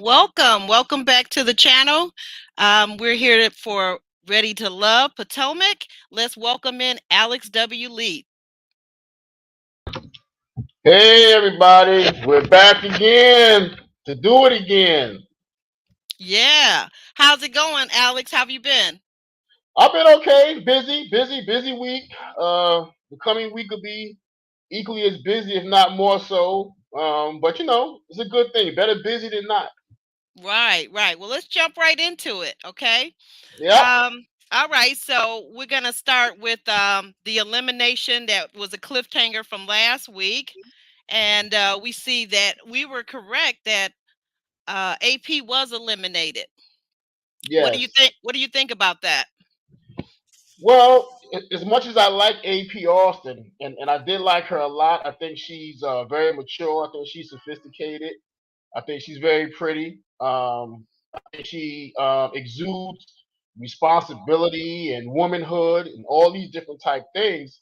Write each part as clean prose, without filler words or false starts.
Welcome back to the channel. We're here for Ready to Love Potomac. Let's welcome in Alex W. Leath. Hey everybody, we're back again to do it again. Yeah. How's it going, Alex? How have you been? I've been okay, busy week. The coming week will be equally as busy, if not more so. But it's a good thing. Better busy than not. Right. Well, let's jump right into it, okay? Yep. Um, all right, so we're gonna start with the elimination that was a cliffhanger from last week. And we see that we were correct that AP was eliminated. What do you Yes. think? What do you think about that? Well, as much as I like AP Austin, and I did like her a lot, I think she's very mature. I think she's sophisticated. I think she's very pretty. I think she exudes responsibility and womanhood and all these different type things.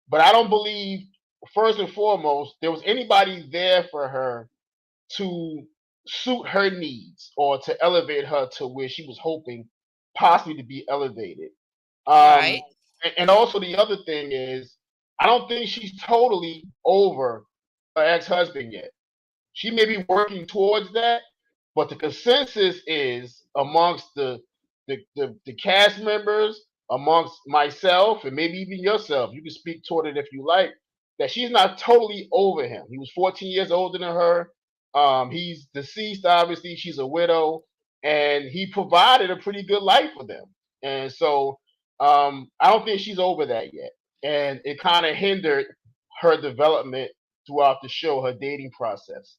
But I don't believe, first and foremost, there was anybody there for her to suit her needs or to elevate her to where she was hoping possibly to be elevated. Um, Right. and also the other thing is, I don't think she's totally over her ex-husband yet. She may be working towards that, but the consensus is amongst the cast members, amongst myself, and maybe even yourself. You can speak toward it if you like. That she's not totally over him. He was 14 years older than her. He's deceased, obviously. She's a widow, and he provided a pretty good life for them. And so, I don't think she's over that yet. And it kind of hindered her development throughout the show, her dating process.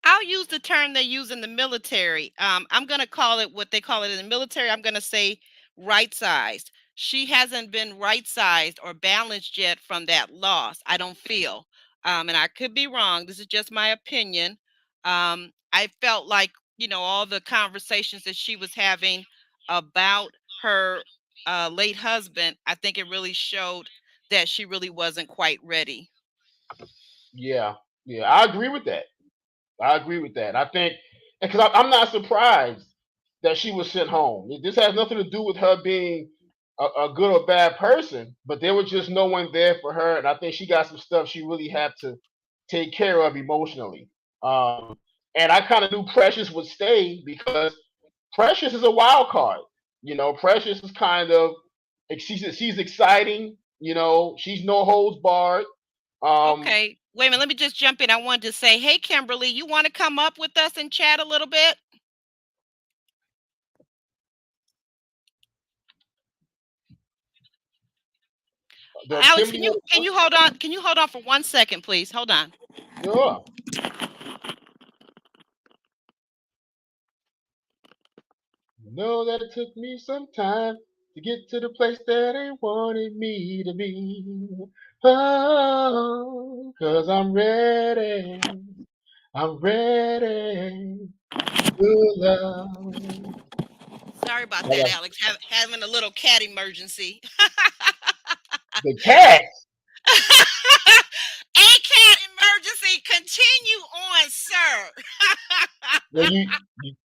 I'll use the term they use in the military. I'm going to call it what they call it in the military. I'm going to say right sized. She hasn't been right sized or balanced yet from that loss, I don't feel. And I could be wrong. This is just my opinion. I felt like, all the conversations that she was having about her late husband, I think it really showed that she really wasn't quite ready. Yeah, yeah, I agree with that. I agree with that. I think because I'm not surprised that she was sent home. This has nothing to do with her being a good or bad person, but there was just no one there for her, and I think she got some stuff she really had to take care of emotionally. And I kind of knew Precious would stay because Precious is a wild card. Precious is kind of she's exciting. She's no holds barred. Um, Okay. Wait a minute. Let me just jump in. I wanted to say, hey, Kimberly, you want to come up with us and chat a little bit? does Alex, Kimberly can you want to can come? you hold on? Can you hold on for 1 second, please? Hold on. Sure. I know that it took me some time to get to the place that they wanted me to be. Oh, cause I'm ready. I'm ready to love. Sorry about I that, got Alex. Having a little cat emergency. the cat. A cat emergency. Continue on, sir. Well,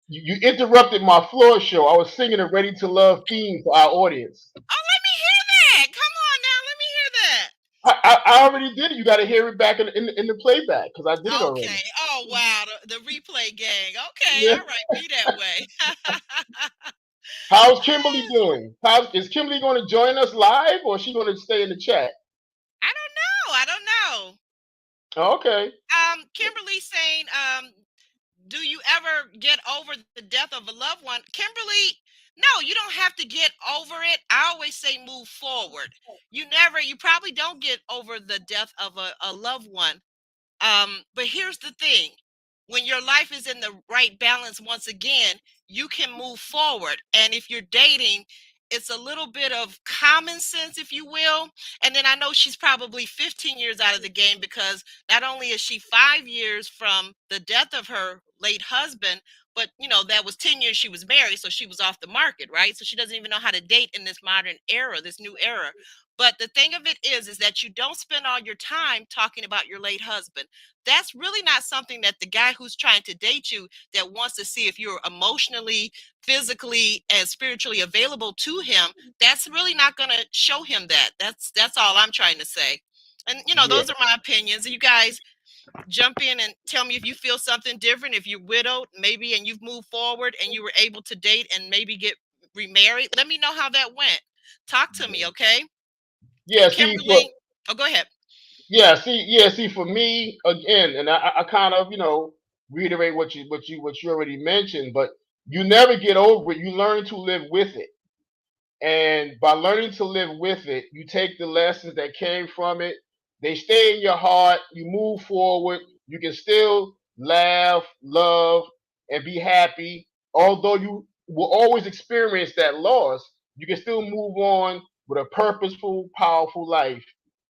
you interrupted my floor show. I was singing a Ready to Love theme for our audience. Oh, let me hear that. Come on now. Let me hear that. I already did it. You got to hear it back in the playback because I did it already. Okay. Oh, wow. The replay gang. Okay. Yeah. All right. Be that way. How's Kimberly doing? Is Kimberly going to join us live or is she going to stay in the chat? I don't know. I don't know. Oh, okay. Kimberly saying, do you ever get over the death of a loved one? Kimberly, no, you don't have to get over it. I always say move forward. You probably don't get over the death of a loved one. But here's the thing, when your life is in the right balance, once again, you can move forward. And if you're dating, it's a little bit of common sense, if you will. And then I know she's probably 15 years out of the game because not only is she 5 years from the death of her late husband, but that was 10 years she was married, so she was off the market, right? So she doesn't even know how to date in this modern era, this new era. But the thing of it is that you don't spend all your time talking about your late husband. That's really not something that the guy who's trying to date you, that wants to see if you're emotionally, physically, and spiritually available to him, that's really not going to show him that. That's all I'm trying to say. And Yeah. those are my opinions. You guys jump in and tell me if you feel something different. If you're widowed, maybe, and you've moved forward and you were able to date and maybe get remarried, let me know how that went. Talk to me, okay? Yeah. And See, for Kimberly, oh, go ahead. yeah, see, for me again, and I kind of reiterate what you already mentioned, but you never get over it. You learn to live with it. And by learning to live with it, you take the lessons that came from it. They stay in your heart. You move forward. You can still laugh, love, and be happy. Although you will always experience that loss, you can still move on with a purposeful, powerful life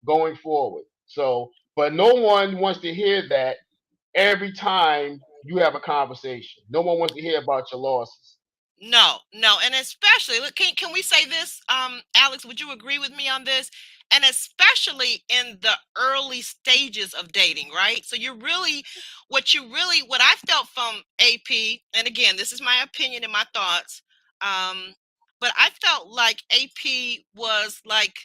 going forward. So, but no one wants to hear that every time you have a conversation. No one wants to hear about your losses. No, no, and especially, look, can we say this, Alex? Would you agree with me on this? And especially in the early stages of dating, right? So what I felt from AP, and again, this is my opinion and my thoughts, um, but I felt like AP was like,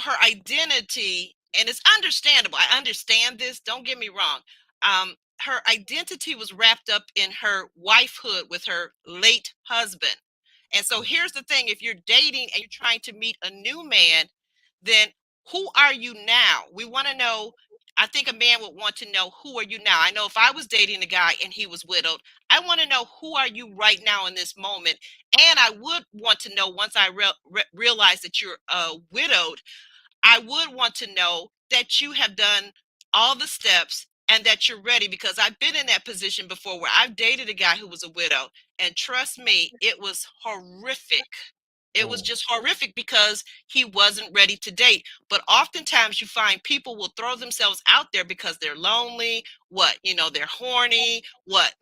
her identity, and it's understandable. I understand this. Don't get me wrong. Her identity was wrapped up in her wifehood with her late husband. And so here's the thing: if you're dating and you're trying to meet a new man, then who are you now? We want to know. I think a man would want to know, who are you now? I know if I was dating a guy and he was widowed, I want to know, who are you right now in this moment? And I would want to know, once I realize that you're widowed, I would want to know that you have done all the steps and that you're ready, because I've been in that position before where I've dated a guy who was a widow. And trust me, it was horrific. It was Mm. just horrific because he wasn't ready to date. But oftentimes you find people will throw themselves out there because they're lonely, they're horny,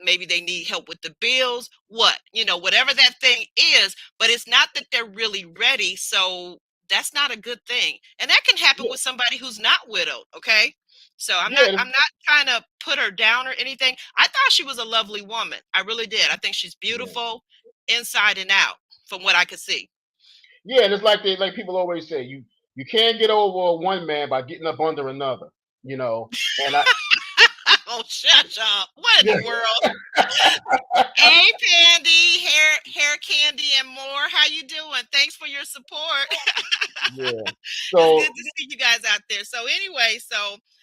maybe they need help with the bills, whatever that thing is, but it's not that they're really ready. So that's not a good thing. And that can happen Yeah, with somebody who's not widowed, okay? So I'm not yeah, I'm not trying to put her down or anything. I thought she was a lovely woman. I really did. I think she's yeah. beautiful inside and out from what I could see. Yeah, and it's like people always say, you can't get over one man by getting up under another. You know, and I Oh, shut up. What in yeah, the world? Hey, Pandy, hair candy and more. How you doing? Thanks for your support. yeah. It's good So to see you guys out there. So anyway,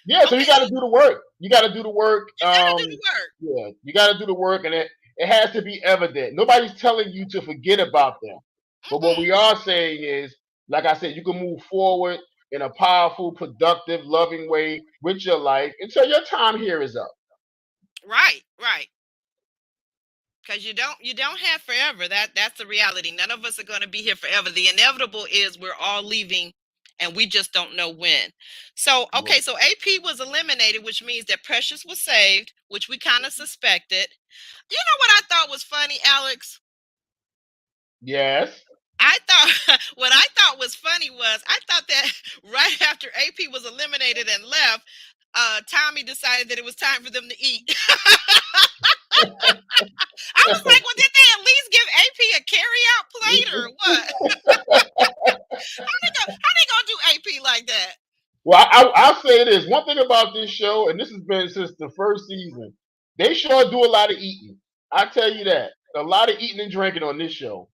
yeah, so you okay, got to do the work. You got to do the work. you gotta do the work. Yeah, you got to do the work, and it has to be evident. Nobody's telling you to forget about them, but what Mm-mm. we are saying is, like I said, you can move forward in a powerful, productive, loving way with your life until your time here is up. Right, right. Because you don't have forever. That's the reality. None of us are going to be here forever. The inevitable is we're all leaving, and we just don't know when. So okay, so AP was eliminated, which means that Precious was saved, which we kind of suspected. You know what I thought was funny, Alex? Yes. I thought what I thought was funny was, I thought that right after AP was eliminated and left, Tommy decided that it was time for them to eat. I was like, well, did they at least give AP a carry out plate or what? How they gonna do AP like that? Well, I'll say this. One thing about this show, and this has been since the first season, they sure do a lot of eating. I tell you that. A lot of eating and drinking on this show.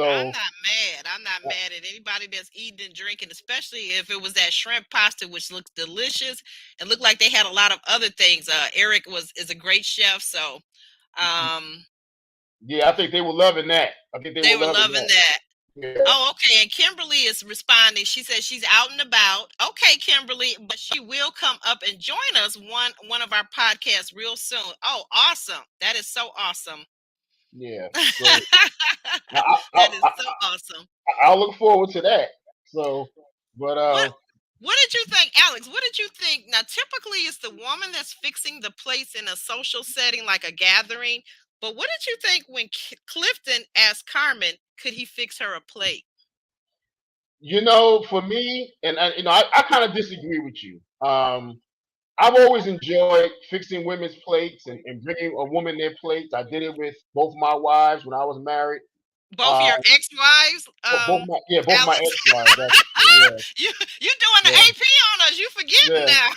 I'm So, not mad. I'm not mad at anybody that's eating and drinking, especially if it was that shrimp pasta, which looks delicious. It looked like they had a lot of other things. Eric is a great chef, so um, yeah, I think they were loving that. I think they they were were loving loving that. that. Yeah, Oh, okay. And Kimberly is responding. She says she's out and about. Okay, Kimberly, but she will come up and join us one of our podcasts real soon. Oh, awesome. That is so awesome. yeah. So That is so awesome. I'll look forward to that. So, but What what did you think, Alex? What did you think? Now, typically it's the woman that's fixing the plates in a social setting like a gathering. But what did you think when Clifton asked Carmen, could he fix her a plate? For me, and I kind of disagree with you. I've always enjoyed fixing women's plates and bringing a woman their plates. I did it with both my wives when I was married. Both Uh, your ex-wives, both my Alex. ex-wives. Yeah, you doing the yeah, AP on us? You forgetting yeah, now?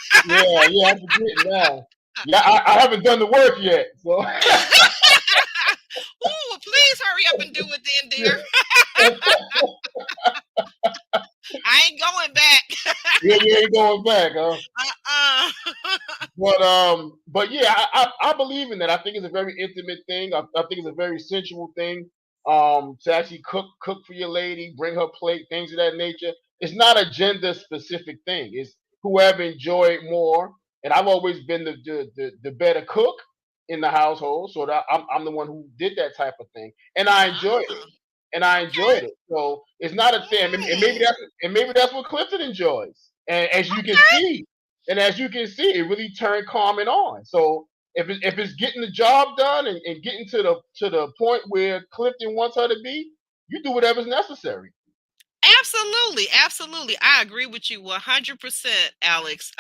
yeah. I'm forgetting now. Yeah, I haven't done the work yet. So Ooh, please hurry up and do it then, dear. I ain't going back. yeah, you ain't going back, huh? uh-uh. But yeah, I believe in that. I think it's a very intimate thing. I think it's a very sensual thing. To actually cook for your lady, bring her plate, things of that nature. It's not a gender specific thing. It's whoever enjoy it more. And I've always been the better cook in the household, so that I'm the one who did that type of thing, and I enjoyed it. Ah, And I okay. enjoyed it. So it's not a thing. Mm, And maybe that's what Clifton enjoys. And as you can see, it really turned Carmen on. So if it's getting the job done and getting to the point where Clifton wants her to be, you do whatever's necessary. absolutely, absolutely. I agree with you 100%, Alex.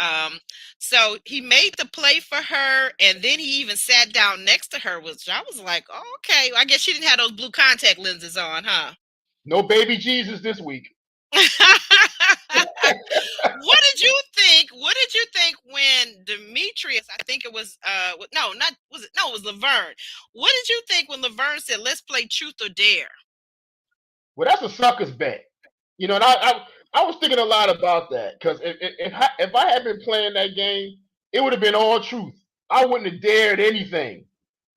So he made the play for her, and then he even sat down next to her, which I was like, oh, okay. I guess she didn't have those blue contact lenses on, huh? No baby Jesus this week. What did you think? What did you think when Demetrius? I think it was no, not was it? No, it was Laverne. What did you think when Laverne said, "Let's play Truth or Dare"? Well, that's a sucker's bet. And I was thinking a lot about that because if I had been playing that game, it would have been all truth. I wouldn't have dared anything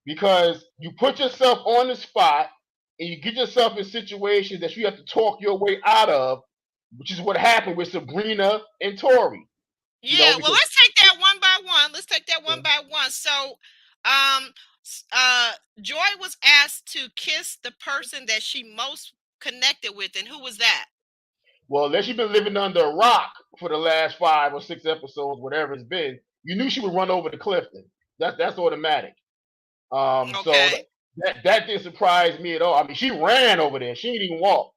because you put yourself on the spot and you get yourself in situations that you have to talk your way out of, which is what happened with Sabrina and Torrey. Yeah, well, Because let's take that one by one. Let's take that one by one. So, um, Joy was asked to kiss the person that she most connected with, and who was that? well, unless you've been living under a rock for the last 5 or 6 episodes, whatever it's been, you knew she would run over to Clifton. That's automatic. So Okay. that didn't surprise me at all. I mean, she ran over there. She didn't even walk.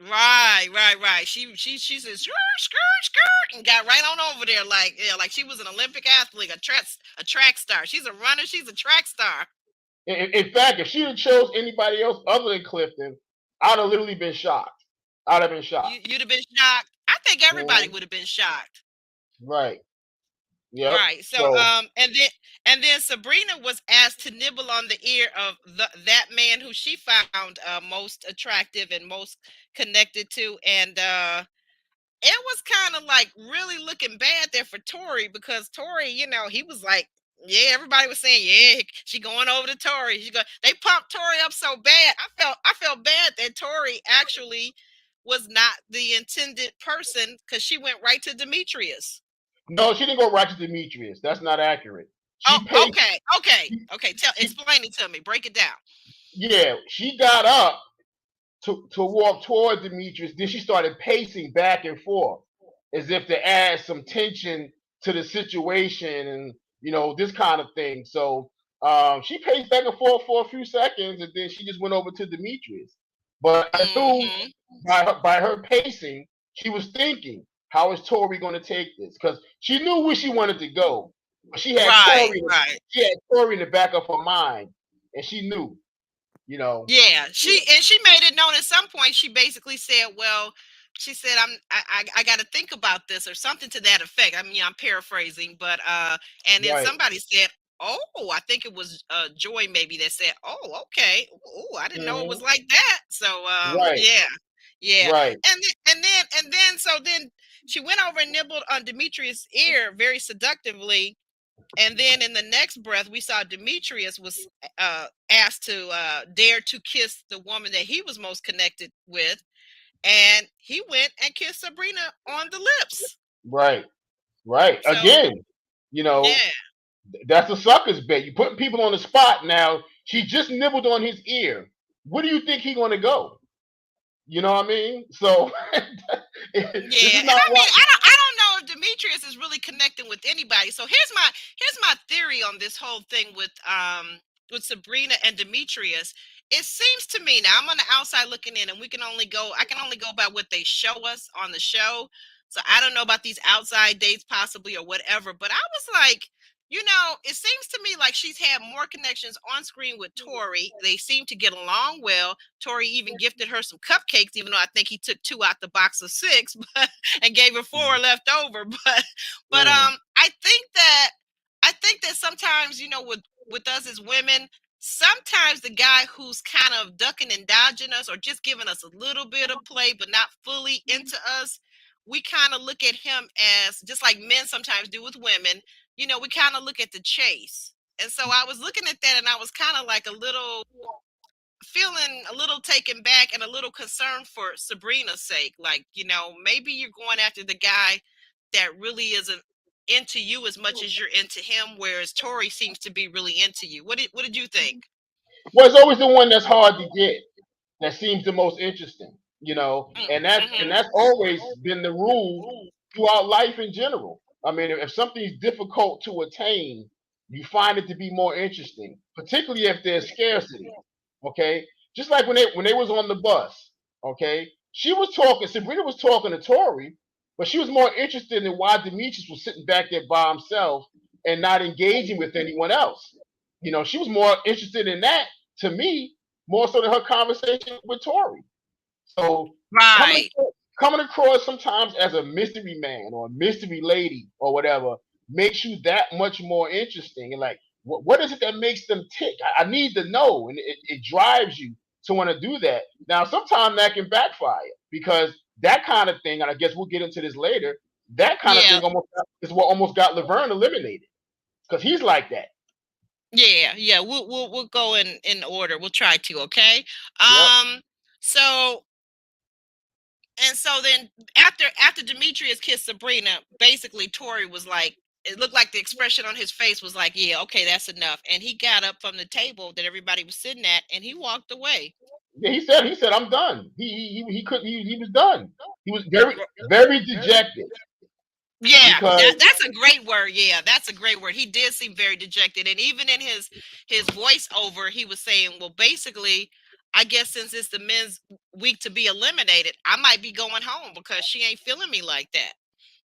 Right. She said skirt, and got right on over there like yeah, like she was an Olympic athlete, a track star. She's a runner. She's a track star. In fact, if she had chose anybody else other than Clifton, I'd have literally been shocked. I'd have been shocked. You'd have been shocked. I think everybody Mhm. would have been shocked. Right. Yep. Right. So So and then Sabrina was asked to nibble on the ear of that man who she found most attractive and most connected to, and it was kind of like really looking bad there for Torrey because Torrey, he was like, yeah, everybody was saying, yeah, she going over to Torrey. They pumped Torrey up so bad. I felt bad that Torrey actually was not the intended person because she went right to Demetrius. no, she didn't go right to Demetrius. That's not accurate. Oh, She paid. okay. She, Explain it to me. Break it down. yeah, she got up to walk toward Demetrius. Then she started pacing back and forth as if to add some tension to the situation and this kind of thing. So she paced back and forth for a few seconds, and then she just went over to Demetrius. But I knew Hmm. by her pacing, she was thinking, how is Tori going to take this? Because she knew where she wanted to go, but Right, right. She had Tori in the back of her mind, and she knew, you know. Yeah, she made it known at some point. She basically said, "Well, she said I got to think about this or something to that effect." I mean, I'm paraphrasing, but and then Right. somebody said, "Oh, I think it was Joy maybe that said, "Oh, okay. Oh, I didn't know it was Mhm. like that." So Right. yeah, yeah, Right. and then she went over and nibbled on Demetrius' ear very seductively, and then in the next breath, we saw Demetrius was asked to dare to kiss the woman that he was most connected with. And he went and kissed Sabrina on the lips. Right. Right. So, Again, you know, yeah. that's a sucker's bet. You putting people on the spot now. She just nibbled on his ear. Where do you think he's going to go? You know what I mean? So this Yeah, is and not I right. mean, I don't know if Demetrius is really connecting with anybody. So here's my theory on this whole thing with Sabrina and Demetrius it seems to me, now I'm on the outside looking in, and I can only go by what they show us on the show. So I don't know about these outside dates possibly or whatever, but I was like, it seems to me like she's had more connections on screen with Torrey. They seem to get along well. Torrey even gifted her some cupcakes, even though I think he took 2 out the box of 6, but and gave her 4 left over. But I think that sometimes, with us as women, sometimes the guy who's kind of ducking and dodging us or just giving us a little bit of play but not fully into us, we kind of look at him as, just like men sometimes do with women, we kind of look at the chase. And so I was looking at that, and I was kind of like feeling a little taken back and a little concerned for Sabrina's sake. Like, maybe you're going after the guy that really isn't into you as much as you're into him, whereas Torrey seems to be really into you. What did you think? Well, it's always the one that's hard to get that seems the most interesting, and Mm-hmm. that's always been the rule throughout life in general. I mean, if something's difficult to attain, you find it to be more interesting, particularly if there's scarcity. Okay, just like when they was on the bus. Okay, Sabrina was talking to Torrey, but she was more interested in why Demetrius was sitting back there by himself and not engaging with anyone else. She was more interested in that, to me, more so than her conversation with Torrey. So coming Right. across, coming across sometimes as a mystery man or a mystery lady or whatever makes you that much more interesting. And like, what is it that makes them tick? I need to know, and it drives you to want to do that. Now, sometimes that can backfire because that kind of thing, and I guess we'll get into this later. That kind of Yeah. thing is what almost got Laverne eliminated because he's like that. Yeah. We'll go in order. We'll try to, okay? Yep. So and so then after Demetrius kissed Sabrina, basically Torrey was like, it looked like the expression on his face was like, yeah, okay, that's enough. And he got up from the table that everybody was sitting at, and he walked away. Yeah, he said I'm done. He couldn't he was done. He was very dejected Yeah, because that's a great word. Yeah, that's a great word. He did seem very dejected, and even in his voiceover, he was saying, "Well, basically, I guess since it's the men's week to be eliminated, I might be going home because she ain't feeling me like that."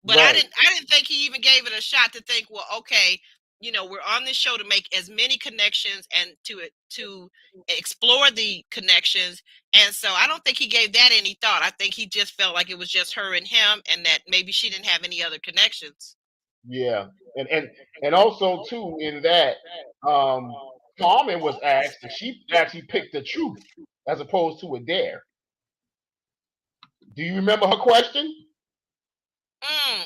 But I right. didn't think he even gave it a shot to think, well, okay, we're on this show to make as many connections and to explore the connections. And so I don't think he gave that any thought. I think he just felt like it was just her and him, and that maybe she didn't have any other connections. Yeah, and also too in that Carmen was asked if she actually picked the truth as opposed to a dare. Do you remember her question?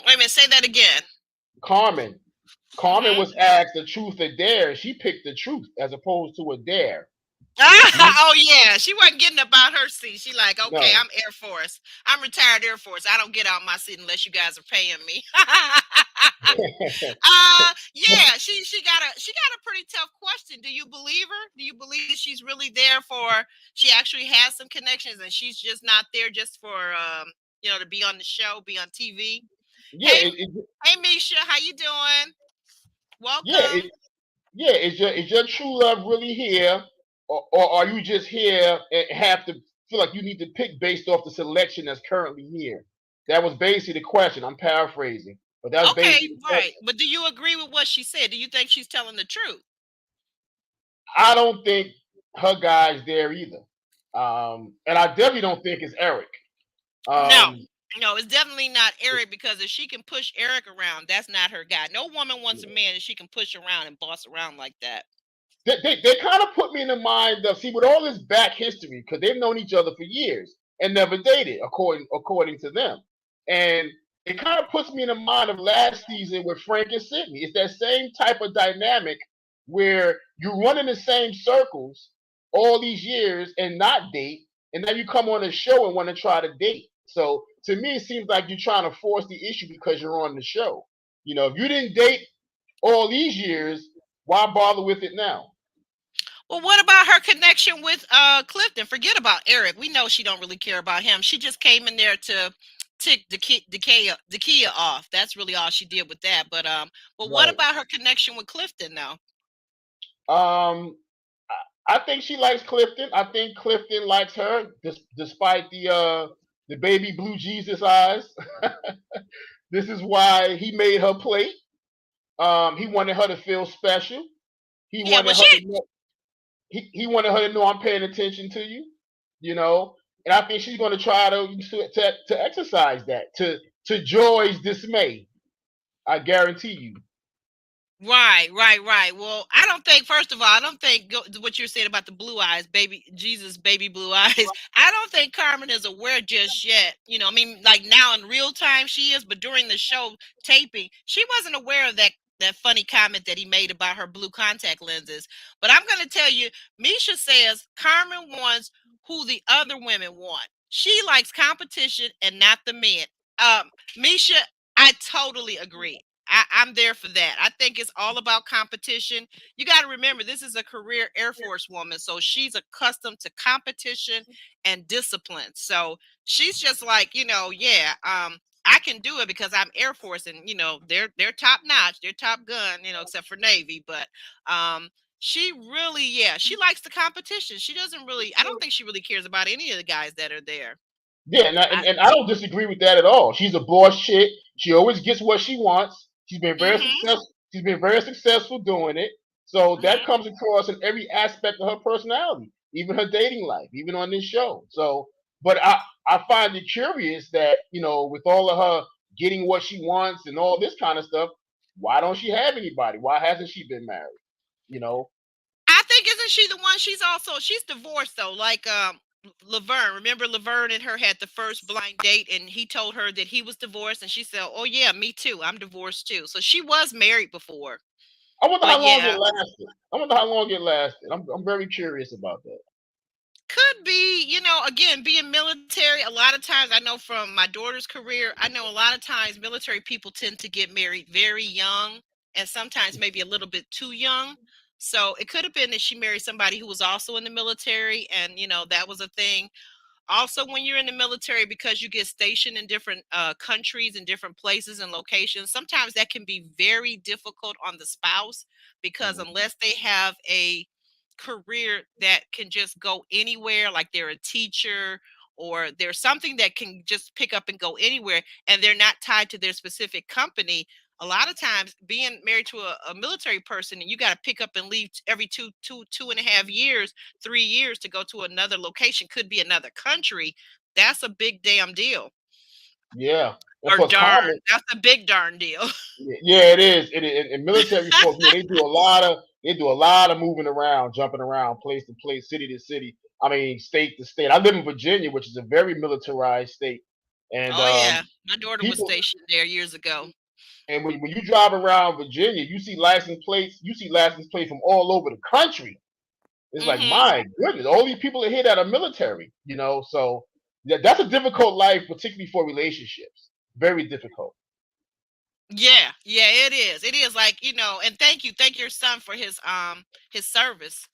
Wait a minute, say that again. Carmen. Carmen Hmm. was asked the truth or dare. She picked the truth as opposed to a dare. Do you Oh yeah, she wasn't getting about her seat. She like, okay, know? I'm Air Force. I'm retired Air Force. I don't get out my seat unless you guys are paying me. Yeah, she got a pretty tough question. Do you believe her? Do you believe that she's really there for? She actually has some connections, and she's just not there just for to be on the show, be on TV. yeah, Hey, it, hey, Misha, how you doing? yeah, Welcome. yeah. Is your true love really here, or are you just here and have to feel like you need to pick based off the selection that's currently here? That was basically the question. I'm paraphrasing, but that's basically Okay, the right. question. But do you agree with what she said? Do you think she's telling the truth? I don't think her guy's there either, and I definitely don't think it's Eric. No, Um, no, it's definitely not Eric, because if she can push Eric around, that's not her guy. No woman wants a man that she can push around and boss around like that. they kind of put me in the mind of, see, with all this back history, because they've known each other for years and never dated, according to them. And it kind of puts me in the mind of last season with Frank and Sydney. It's that same type of dynamic where you run in the same circles all these years and not date, and now you come on a show and want to try to date. So to me, it seems like you're trying to force the issue because you're on the show. If you didn't date all these years, why bother with it now? Well, what about her connection with Clifton? Forget about Eric. We know she don't really care about him. She just came in there to tick the Kia off. That's really all she did with that. But what Right. about her connection with Clifton now? Um, I think she likes Clifton. I think Clifton likes her, despite the baby blue Jesus eyes. This is why he made her plate. He wanted her to feel special. He Yeah, well, wanted her to know. He wanted her to know I'm paying attention to you. You know, and I think she's going to try to exercise that to Joy's dismay. I guarantee you. right, right, right. Well, I don't think, first of all, I don't think what you're saying about the blue eyes, baby Jesus, baby blue eyes. I don't think Carmen is aware just yet. You know, I mean, like now in real time she is, but during the show taping, she wasn't aware of that funny comment that he made about her blue contact lenses. But I'm going to tell you, Misha says Carmen wants who the other women want. She likes competition and not the men. Misha, I totally agree. I'm there for that. I think it's all about competition. You got to remember, this is a career Air Force woman, so she's accustomed to competition and discipline. So she's just like, yeah, I can do it because I'm Air Force, and they're top notch, they're top gun, except for Navy. But she really, yeah, she likes the competition. She doesn't really, I don't think she really cares about any of the guys that are there. Yeah, and I don't disagree with that at all. She's a boss chick. She always gets what she wants. She's been very Mm-hmm. successful. She's been very successful doing it. So that Mm-hmm. comes across in every aspect of her personality, even her dating life, even on this show. So, but I find it curious that with all of her getting what she wants and all this kind of stuff, why don't she have anybody? Why hasn't she been married? You know, I think, isn't she the one? She's divorced though. Like Laverne. Remember Laverne and her had the first blind date, and he told her that he was divorced, and she said, "Oh yeah, me too. I'm divorced too." So she was married before. I wonder But how long it yeah, lasted. I wonder how long it lasted. I'm very curious about that. could be, again, being military. A lot of times, I know from my daughter's career, I know a lot of times military people tend to get married very young, and sometimes maybe a little bit too young. So it could have been that she married somebody who was also in the military, and that was a thing. Also, when you're in the military, because you get stationed in different countries and different places and locations, sometimes that can be very difficult on the spouse, because Mhm. unless they have a career that can just go anywhere, like they're a teacher or there's something that can just pick up and go anywhere, and they're not tied to their specific company. A lot of times being married to a military person, and you got to pick up and leave every 2.5 years, 3 years, to go to another location, could be another country. That's a big damn deal. Yeah, and Or plus darn, Carmen. that's a big darn deal. Yeah, it is. It is. And military folks, yeah, they do a lot of moving around, jumping around, place to place, city to city. I mean, state to state. I live in Virginia, which is a very militarized state, and Oh yeah, my daughter was people. stationed there years ago. And when you drive around Virginia, you see license plates. You see license plates from all over the country. It's like, Hmm. my goodness, all these people are here that are military. So that's a difficult life, particularly for relationships. Very difficult. Yeah, yeah, it is. It is, like, and thank your son for his service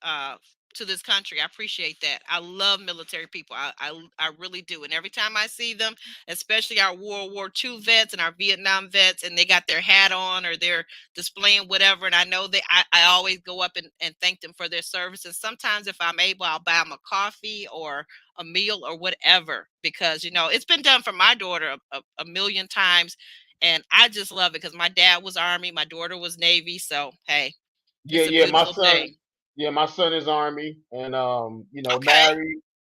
to this country. I appreciate that. I love military people. I really do. And every time I see them, especially our World War II vets and our Vietnam vets, and they got their hat on or they're displaying whatever, and I know I always go up and thank them for their service. And sometimes if I'm able, I'll buy them a coffee or a meal or whatever, because it's been done for my daughter a million times, and I just love it because my dad was Army, my daughter was Navy. So hey, Yeah, it's a yeah. My beautiful son, thing. yeah, my son is Army, and Okay.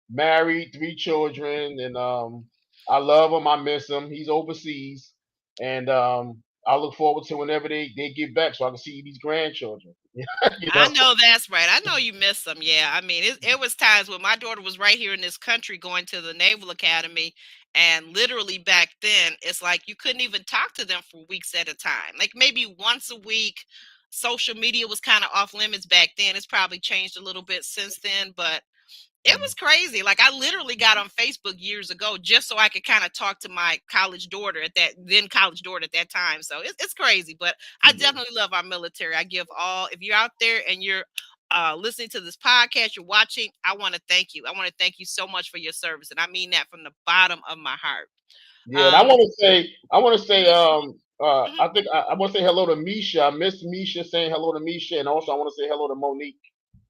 married, 3 children, and I love him. I miss him. He's overseas, and I look forward to whenever they get back so I can see these grandchildren. you I know. know that's right. I know you miss them. Yeah. I mean, it was times when my daughter was right here in this country going to the Naval Academy. And literally back then, it's like you couldn't even talk to them for weeks at a time. Like maybe once a week. Social media was kind of off limits back then. It's probably changed a little bit since then, but it was crazy. Like I literally got on Facebook years ago just so I could kind of talk to my college daughter at that time. So it's crazy, but I Yeah, definitely love our military. I give all, if you're out there and you're listening to this podcast, you're watching, I want to thank you. I want to thank you so much for your service. And I mean that from the bottom of my heart. yeah. And I Um, want to say, I want to say, mhm, mhm. I think I want to say hello to Misha. I miss Misha saying hello to Misha, and also I want to say hello to Monique.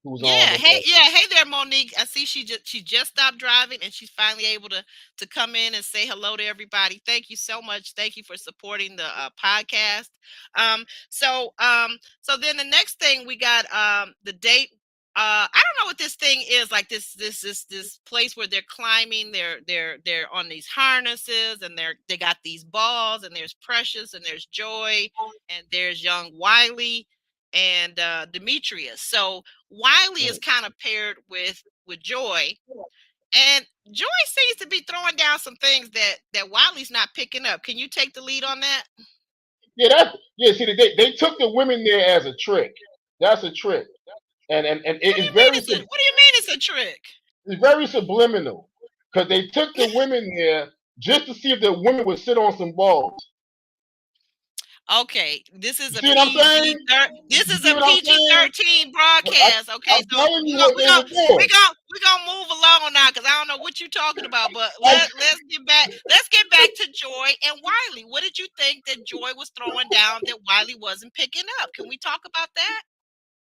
who's on Yeah, with hey, us. yeah, hey there, Monique. I see she just stopped driving and she's finally able to come in and say hello to everybody. Thank you so much. Thank you for supporting the podcast. So then the next thing we got the date. I don't know what this thing is like. This place where they're climbing. They're on these harnesses and they got these balls and there's Precious and there's Joy and there's young Wiley and Demetrius. So Wiley is Right. kind of paired with Joy, and Joy seems to be throwing down some things that Wiley's not picking up. Can you take the lead on that? Yeah, yeah. See, they took the women there as a trick. That's a trick, and What do it's you mean very what do you mean it's a trick? it's very subliminal because they took the women there just to see if the women would sit on some balls. Okay, this is You a see what I'm saying? this You is see a what I'm saying? PG-13 broadcast. Okay, I'm so telling you what they were we doing. gonna we gonna move along now because I don't know what you're talking about. But I, let's get back to Joy and Wiley. What did you think that Joy was throwing down that Wiley wasn't picking up? Can we talk about that?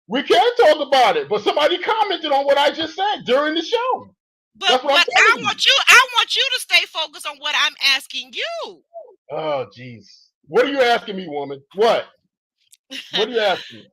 we can talk about it, but somebody commented on what I just said during the show. That's what I'm But I telling you. want you to stay focused on what I'm asking you. Oh, jeez. What are you asking me, woman? What? What are you asking me?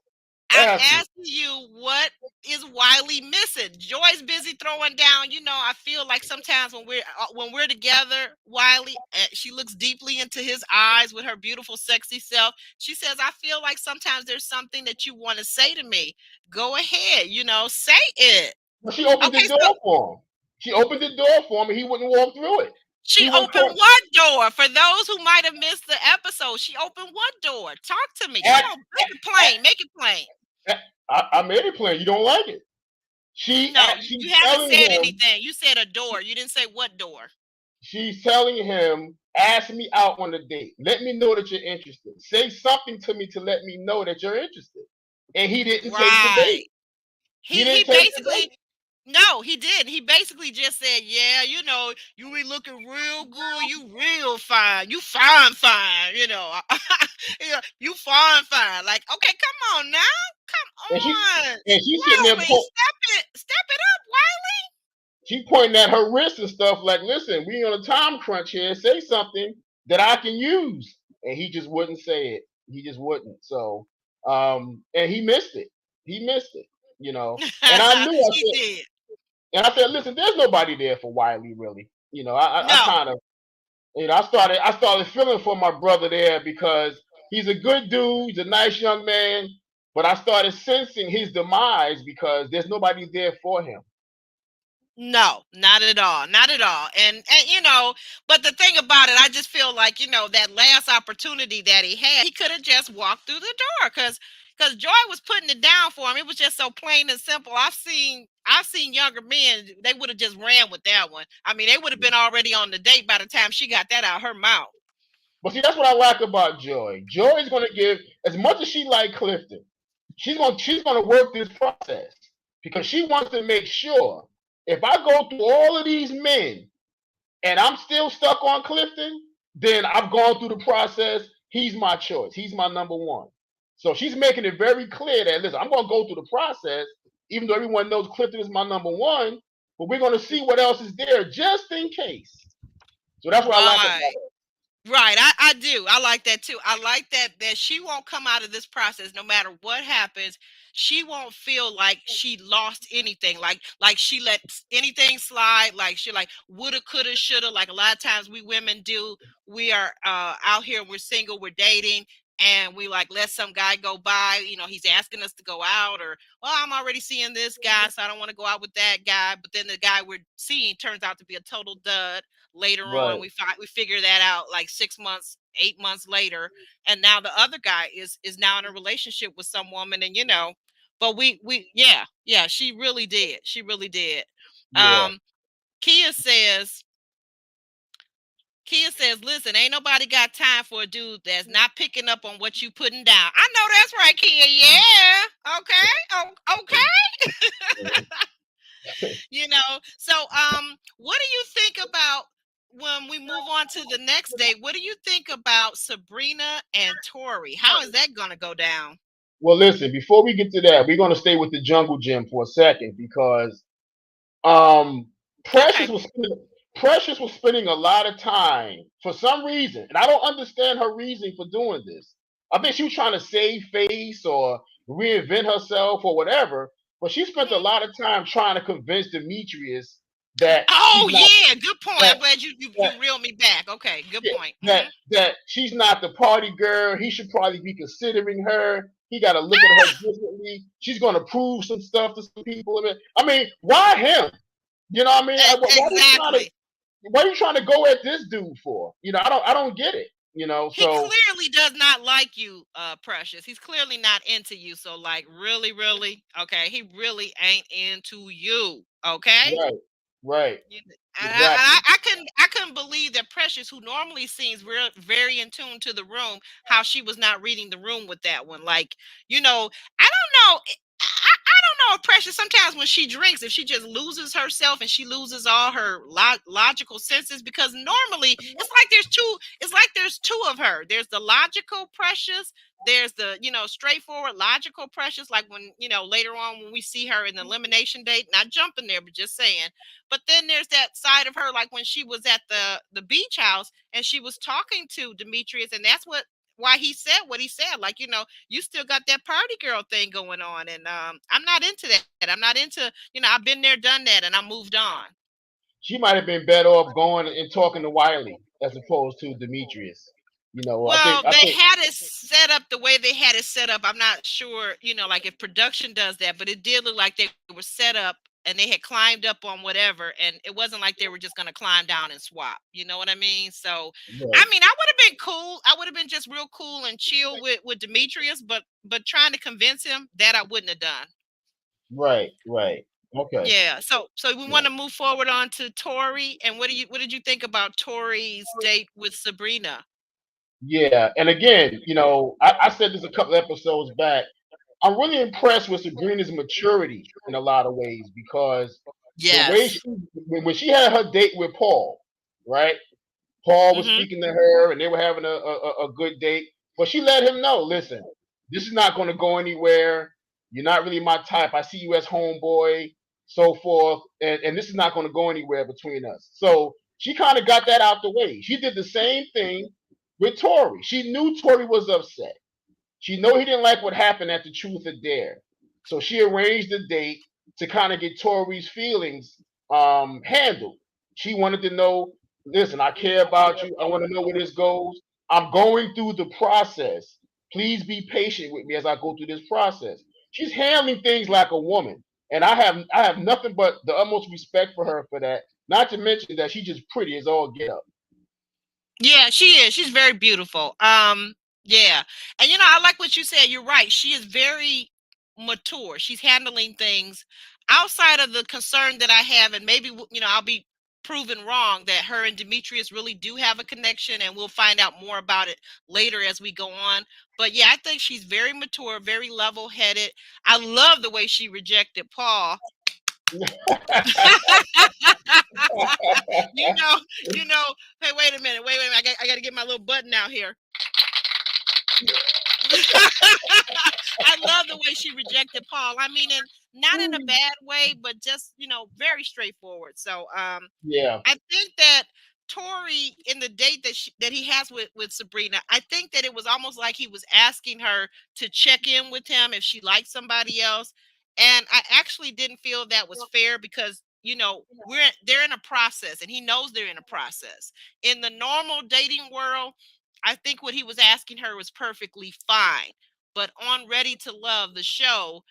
I'm Ask me. asking you what is Wiley missing? Joy's busy throwing down. I feel like sometimes when we're together, Wiley, she looks deeply into his eyes with her beautiful, sexy self. She says, "I feel like sometimes there's something that you want to say to me. Go ahead, say it." But she opened the Okay, so door for him. She opened the door for him, and he wouldn't walk through it. she He wouldn't opened come. what door? For those who might have missed the episode, she opened what door? Talk to me. Come At, on, make it plain. Make it plain. I made it plain. You don't like it. No, She's you haven't telling said him. anything. You said a door. You didn't say what door. She's telling him, ask me out on a date. Let me know that you're interested. Say something to me to let me know that you're interested. And he didn't take the Right. bait. He He didn't take the basically bait. no, he didn't. He basically just said, "Yeah, you be looking real good. You real fine. You fine, fine. You fine. Like, okay, come on now, come And she on, and she's sitting there Wiley, step it up, Wiley." she pointing at her wrist and stuff like, listen, we on a time crunch here. Say something that I can use. And he just wouldn't say it. He just wouldn't. So and he missed it. He missed it, you know. And I knew I He said did. and I said, listen, there's nobody there for Wiley really. I No, kind of I started feeling for my brother there because he's a good dude, he's a nice young man, but I started sensing his demise because there's nobody there for him. no, not at all. Not at all. And but the thing about it, I just feel like, that last opportunity that he had, he could have just walked through the door because Joy was putting it down for him. It was just so plain and simple. I've seen younger men, they would have just ran with that one. I mean, they would have been already on the date by the time she got that out her mouth. But see, that's what I like about Joy. Joy is going to give as much as she like Clifton. She's gonna work this process because she wants to make sure if I go through all of these men and I'm still stuck on Clifton, then I've gone through the process. He's my choice. He's my number one. So she's making it very clear that listen, I'm gonna go through the process, even though everyone knows Clifton is my number one. But we're gonna see what else is there just in case. So that's what I like about Right. it. Right, I do. I like that too. I like that she won't come out of this process no matter what happens. She won't feel like she lost anything. Like she let anything slide. Like she like woulda, coulda, shoulda. Like a lot of times we women do. We are out here. We're single. We're dating. And we like let some guy go by. He's asking us to go out, or I'm already seeing this guy, so I don't want to go out with that guy. But then the guy we're seeing turns out to be a total dud. Later on, Right. we figure that out like 6 months, 8 months later, and now the other guy is now in a relationship with some woman, and but yeah, she really did. Yeah. um kia says Kia says, listen, ain't nobody got time for a dude that's not picking up on what you putting down. I know that's right, Kia. Yeah. Okay. Oh, okay. So what do you think about when we move on to the next day? What do you think about Sabrina and Torrey? How is that gonna go down? Well, listen. Before we get to that, we're gonna stay with the jungle gym for a second because um, Precious Okay. was spending, Precious was spending a lot of time for some reason, and I don't understand her reasoning for doing this. I think she was trying to save face or reinvent herself or whatever, but she spent a Mhm. lot of time trying to convince Demetrius that Oh she's not yeah, good point. that I'm glad you that you reeled me back. Okay, good yeah, point. that that she's not the party girl. He should probably be considering her. He got to look at her differently. She's going to prove some stuff to some people. I mean, why him? You know what I mean? Exactly. Why are you trying to go at this dude for? I don't get it. He So clearly does not like you, Precious. He's clearly not into you. So, like, really, really, okay, he really ain't into you. Okay. right, right, And exactly. I couldn't believe that Precious, who normally seems very in tune to the room, how she was not reading the room with that one. Like, I don't know. I don't know if Precious sometimes when she drinks, if she just loses herself and she loses all her logical senses, because normally it's like there's two of her. There's the logical Precious. There's the, straightforward logical Precious. Like when, later on when we see her in the elimination date, not jumping there, but just saying. But then there's that side of her, like when she was at the beach house and she was talking to Demetrius, and that's why he said what he said. Like, you still got that party girl thing going on, and I'm not into that. I'm not into, I've been there, done that, and I moved on. She might have been better off going and talking to Wiley as opposed to Demetrius. Well, I they think had it set up the way they had it set up. I'm not sure, like if production does that, but it did look like they were set up and they had climbed up on whatever, and it wasn't like they were just going to climb down and swap. You know what I mean? So, I right, mean, I would have been cool. I would have been just real cool and chill with Demetrius, but trying to convince him that I wouldn't have done. right, right. Okay. Yeah. So we Yeah. want to move forward on to Torrey, and what did you think about Torrey's date with Sabrina? Yeah, and again, I said this a couple episodes back. I'm really impressed with Sabrina's maturity in a lot of ways because the way Yes. when she had her date with Paul, right? Paul was Mhm. speaking to her, and they were having a good date. But she let him know, listen, this is not going to go anywhere. You're not really my type. I see you as homeboy, so forth, and this is not going to go anywhere between us. So she kind of got that out the way. She did the same thing with Torrey. She knew Torrey was upset. She know he didn't like what happened at the Truth or Dare, so she arranged a date to kind of get Tori's feelings handled. She wanted to know, listen, I care about you. I want to know where this goes. I'm going through the process. Please be patient with me as I go through this process. She's handling things like a woman, and I have nothing but the utmost respect for her for that. Not to mention that she's just pretty as all get up. Yeah, she is. She's very beautiful. Yeah. And I like what you said. You're right. She is very mature. She's handling things outside of the concern that I have, and maybe I'll be proven wrong that her and Demetrius really do have a connection, and we'll find out more about it later as we go on. But yeah, I think she's very mature, very level-headed. I love the way she rejected Paul. you know, you know. Hey, wait a minute. Wait a minute. I got to get my little button out here. I love the way she rejected Paul. I mean, and not in a bad way, but just very straightforward. So, Yeah. I think that Torrey, in the date that he has with Sabrina, I think that it was almost like he was asking her to check in with him if she liked somebody else, and I actually didn't feel that was fair because they're in a process, and he knows they're in a process. In the normal dating world, I think what he was asking her was perfectly fine, but on Ready to Love, the show,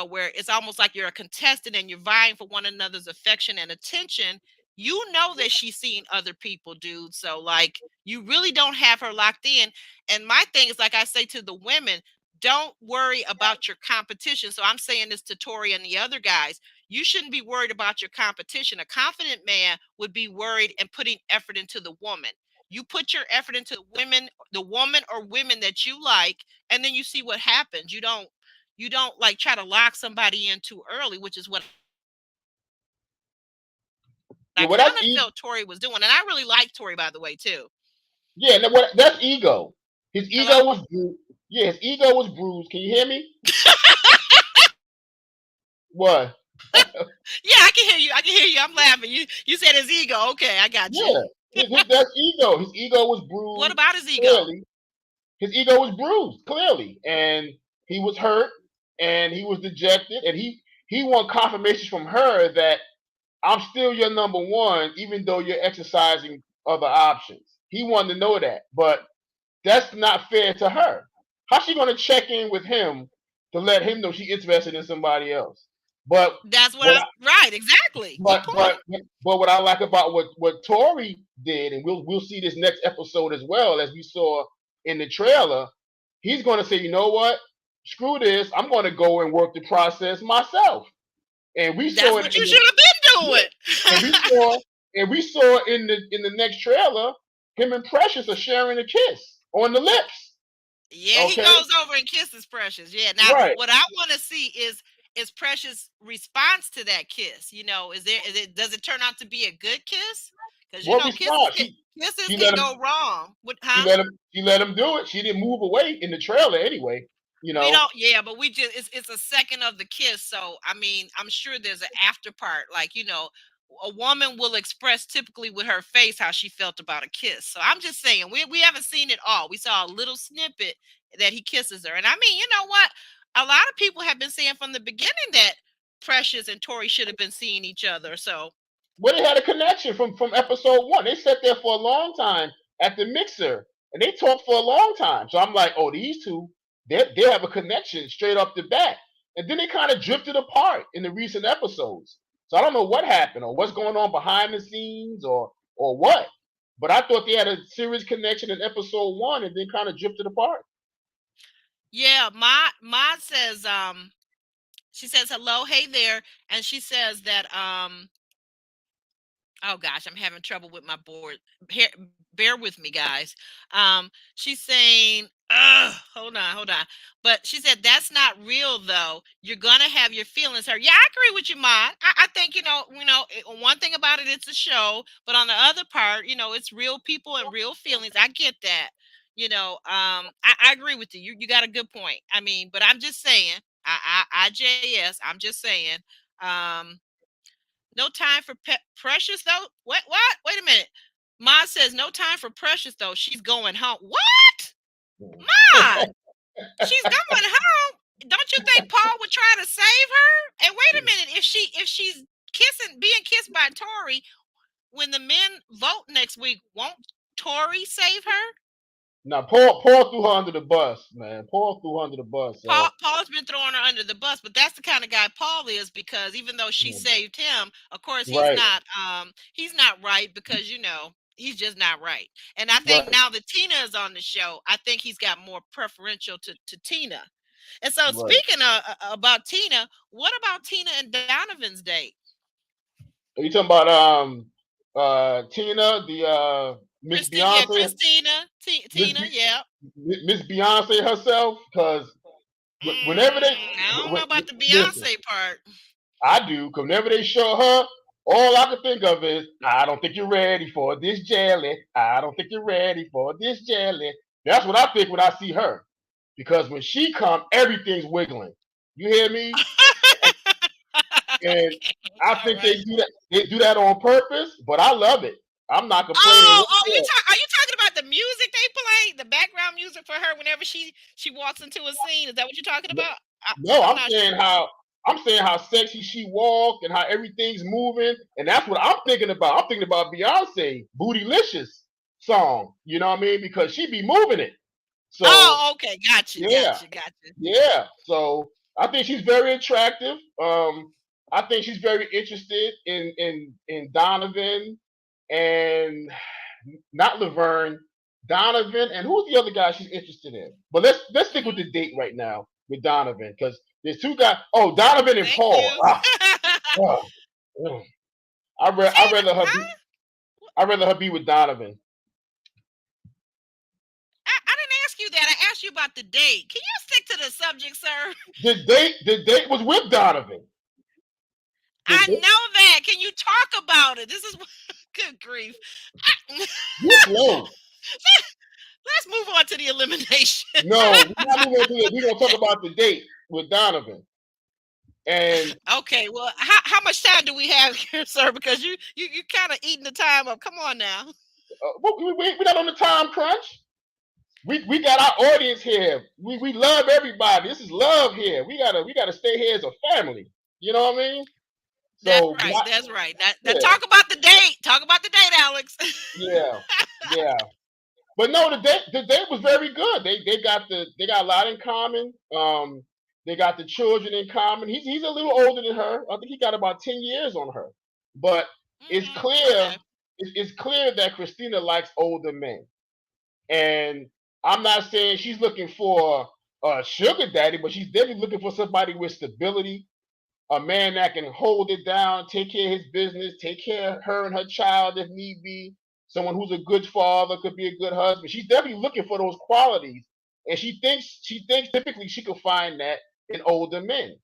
where it's almost like you're a contestant and you're vying for one another's affection and attention, that she's seeing other people, dude. So like you really don't have her locked in. And my thing is, like I say to the women, don't worry about your competition. So I'm saying this to Tori and the other guys. You shouldn't be worried about your competition. A confident man would be worried and putting effort into the woman. You put your effort into the woman or women that you like, and then you see what happens. You don't like try to lock somebody in too early, which is what I Yeah. Well, kind of felt Tori was doing. And I really like Tori, by the way, too. yeah. That's ego. His ego Hello? was. Yeah, his ego was bruised. Can you hear me? What? Yeah, I can hear you. I can hear you. I'm laughing. You said his ego. Okay, I got you. Yeah, that's ego. His ego was What bruised. about his ego? Clearly, his ego was bruised. Clearly, and he was hurt, and he was dejected, and he want confirmation from her that I'm still your number one, even though you're exercising other options. He wanted to know that, but that's not fair to her. How's she going to check in with him to let him know she's interested in somebody else? But That's what what I right, exactly. Good but point. but but what I like about what Torrey did, and we'll see this next episode as well as we saw in the trailer, he's going to say, you know what, screw this, I'm going to go and work the process myself. And we That's saw it what in you the should have been yeah, and we doing. saw in the next trailer, him and Precious are sharing a kiss on the lips. Yeah, he Okay, goes over and kisses Precious. Yeah. Now, right. what I want to see is Precious' response to that kiss. Is it does it turn out to be a good kiss? Because What kisses response? kisses She can let him go wrong. she Huh? let him she let him do it. She didn't move away in the trailer anyway. You We know, don't, yeah, but we just it's a second of the kiss. So I mean, I'm sure there's an after part. Like, a woman will express typically with her face how she felt about a kiss. So I'm just saying, we haven't seen it all. We saw a little snippet that he kisses her. And I mean, you know what? A lot of people have been saying from the beginning that Precious and Torrey should have been seeing each other. So where they had a connection from episode one. They sat there for a long time at the mixer and they talked for a long time. So I'm like, oh, these two, they have a connection straight up the bat. And then they kind of drifted apart in the recent episodes. So I don't know what happened or what's going on behind the scenes or what. But I thought they had a serious connection in episode one and then kind of drifted apart. yeah, my says she says hello, hey there, and she says that oh gosh, I'm having trouble with my board. Bear with me, guys. She's saying, hold on. But she said that's not real though. You're gonna have your feelings hurt. Yeah, I agree with you, Ma. I think one thing about it, it's a show, but on the other part, it's real people and real feelings. I get that. I agree with you. You got a good point. I mean, but I'm just saying, IJS. I'm just saying. Um, no time for Precious though. What? Wait a minute. Ma says no time for Precious though. She's going home. What? Ma, she's going home. Don't you think Paul would try to save her? And wait a minute, if she's being kissed by Torrey, when the men vote next week, won't Torrey save her? Now, Paul threw her under the bus, man. Paul threw her under the bus. So, Paul's been throwing her under the bus, but that's the kind of guy Paul is, because even though she saved him, of course right, he's not right, because he's just not right. And I think right, now that Tina is on the show, I think he's got more preferential to Tina. And so right. speaking about Tina, what about Tina and Donovan's date? Are you talking about Tina, the Miss Beyonce, Tina, yeah. Miss Beyonce herself? Because whenever they I don't know about the listen, Beyonce part. I do. 'Cause whenever they show her, all I can think of is, I don't think you're ready for this jelly. I don't think you're ready for this jelly. That's what I think when I see her. Because when she come, everything's wiggling. You hear me? And Okay, I all think they right. do that. They do that on purpose, but I love it. I'm not complaining Oh, one bit. are you talking about the music they play, the background music for her whenever she walks into a scene? Is that what you're talking No, about? no, I'm not sure. I'm saying how sexy she walked and how everything's moving, and that's what I'm thinking about. I'm thinking about Beyonce "Bootylicious" song. You know what I mean? Because she be moving it. So Oh, okay, gotcha, yeah, gotcha, gotcha. yeah. So I think she's very attractive. I think she's very interested in Donovan and not Laverne, Donovan, and who's the other guy she's interested in? But let's stick with Mhm. the date right now with Donovan because there's two guys. Oh, Donovan and Thank Paul. you. Oh, oh. See, huh? I rather her be with Donovan. I didn't ask you that. I asked you about the date. Can you stick to the subject, sir? The date was with Donovan. The I date, know that. Can you talk about it? This is good grief. you slow. Let's move on to the elimination. No, we're not moving into it. We're gonna talk about the date with Donovan. And Okay, well, how much time do we have here, sir? Because you kind of eating the time up. Come on now. we're not on the time crunch. We got our audience here. We love everybody. This is love here. We gotta stay here as a family. You know what I mean? That's So right. That's right. Now yeah, talk about the date. Talk about the date, Alex. yeah, yeah. But no, the date was very good. They got a lot in common. They got the children in common. He's a little older than her. I think he got about 10 years on her. But it's clear Okay. it's clear that Christina likes older men. And I'm not saying she's looking for a sugar daddy, but she's definitely looking for somebody with stability, a man that can hold it down, take care of his business, take care of her and her child if need be. Someone who's a good father, could be a good husband. She's definitely looking for those qualities, and she thinks typically she could find that in older men.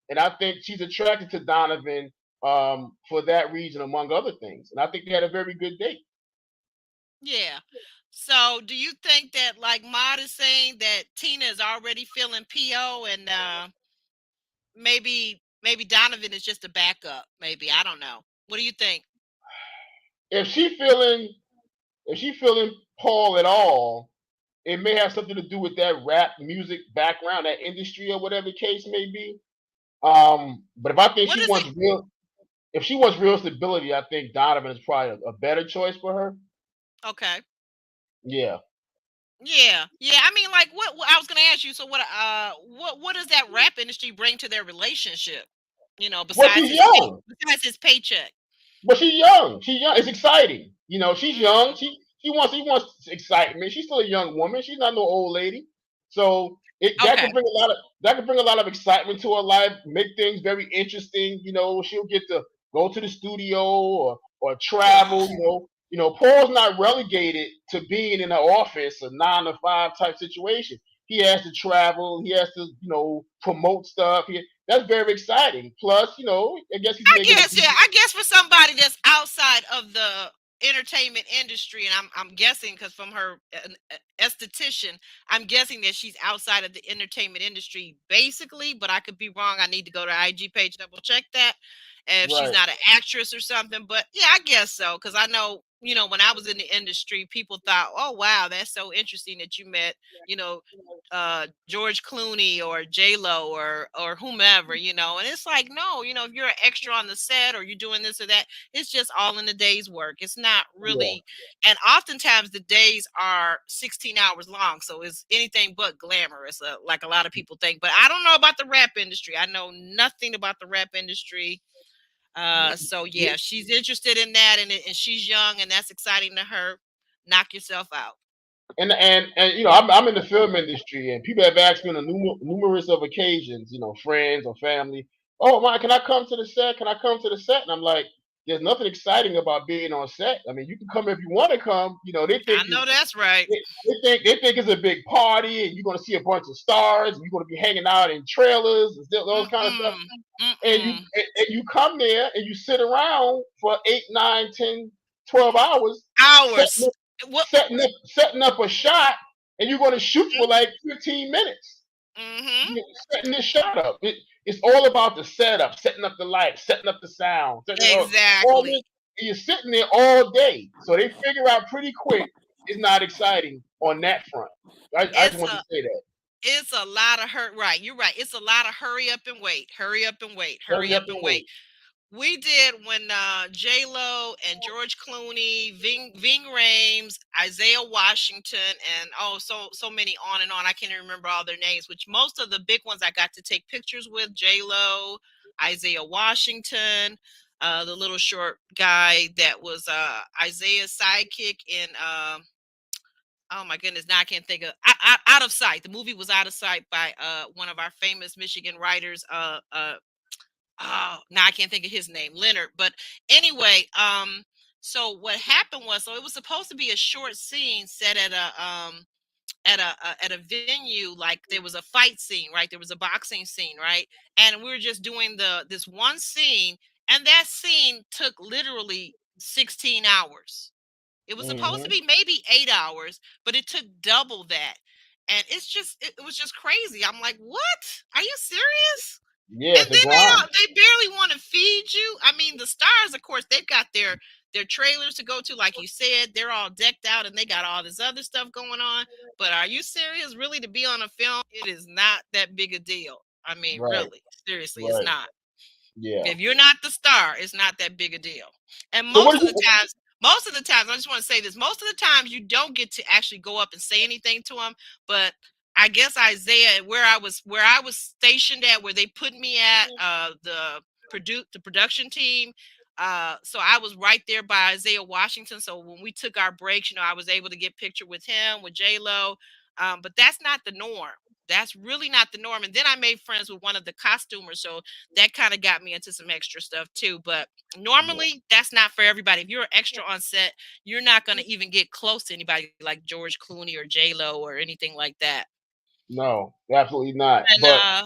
And I think she's attracted to Donovan for that reason, among other things. And I think they had a very good date. Yeah. So do you think that like Maud is saying that Tina is already feeling PO and maybe Donovan is just a backup? Maybe. I don't know. What do you think? If she feeling if she feeling Paul at all, it may have something to do with that rap music background, that industry, or whatever the case may be. But if I think What is it? if she wants real stability, I think Donovan is probably a better choice for her. Okay. Yeah. Yeah. Yeah. I mean, like what I was gonna ask you, so what does that rap industry bring to their relationship? Well, she's young. Besides his paycheck. But she's young. She's young. It's exciting. She's young. Mm, She wants excitement. She's still a young woman. She's not no old lady. So that okay. could bring a lot of excitement to her life, make things very interesting. She'll get to go to the studio or travel. Paul's not relegated to being in an office, a 9 to 5 type situation. He has to travel. He has to promote stuff. That's very exciting. Plus, I guess he's I making a guess, yeah. decent. I guess for somebody that's outside of the entertainment industry, and I'm guessing because from her esthetician, I'm guessing that she's outside of the entertainment industry basically, but I could be wrong. I need to go to IG page double check that if she's Right. not an actress or something. But yeah, I guess so because I know when I was in the industry, people thought, oh wow, that's so interesting that you met you know George Clooney or J Lo or whomever, and it's like no, if you're an extra on the set or you're doing this or that, it's just all in the day's work. It's not Yeah. really, and oftentimes the days are 16 hours long, so it's anything but glamorous, like a lot of people think. But I don't know about the rap industry. I know nothing about the rap industry. So yeah, she's interested in that, and she's young, and that's exciting to her. Knock yourself out. And I'm in the film industry, and people have asked me on numerous of occasions, friends or family, oh man, can I come to the set? Can I come to the set? And I'm like, there's nothing exciting about being on set. I mean, you can come if you want to come. They think I know that's right. they think it's a big party, and you're going to see a bunch of stars, and you're going to be hanging out in trailers and those kind of stuff. Mm-mm. And you Mm-mm. and you come there and you sit around for 8, 9, 10, 12 hours Hours. What? setting up a shot, and you're going to shoot for like 15 minutes. Mm-hmm. Setting this shot up. It's all about the setup, setting up the lights, setting up the sound, setting up all this. Exactly. And you're sitting there all day, so they figure out pretty quick it's not exciting on that front. I just It's want to a say that. it's a lot of hurt. Right, you're right. It's a lot of hurry up and wait. Hurry up and wait. Hurry Hurry up up and and wait. wait. We did when J Lo and George Clooney, Ving Rhames, Isaiah Washington, and so many on and on. I can't even remember all their names. Which most of the big ones I got to take pictures with: J Lo, Isaiah Washington, the little short guy that was Isaiah's sidekick in. Oh my goodness! Now I can't think of Out of Sight. The movie was Out of Sight by one of our famous Michigan writers. Oh, now I can't think of his name, Leonard. But anyway, so what happened was, so it was supposed to be a short scene set at a venue, like there was a fight scene, right? There was a boxing scene, right? And we were just doing this one scene, and that scene took literally 16 hours. It was supposed to Hmm. be maybe 8 hours, but it took double that. And it was just crazy. I'm like, what? Are you serious? Yeah, And it's a then grind. they barely want to feed you. I mean, the stars, of course, they've got their trailers to go to, like you said. They're all decked out and they got all this other stuff going on. But are you serious? Really, to be on a film, it is not that big a deal. I mean, Right, really, seriously, it's right. not. Yeah. If you're not the star, it's not that big a deal. And So what did you? most of the times, I just want to say this, most of the times you don't get to actually go up and say anything to them. But I guess Isaiah, where I was stationed at, where they put me at, the production team. So I was right there by Isaiah Washington. So when we took our breaks, I was able to get picture with him, with J Lo. But that's not the norm. That's really not the norm. And then I made friends with one of the costumers. So that kind of got me into some extra stuff too. But Yeah. normally that's not for everybody. If you're extra on set, you're not going to even get close to anybody like George Clooney or J Lo or anything like that. No, absolutely not. And But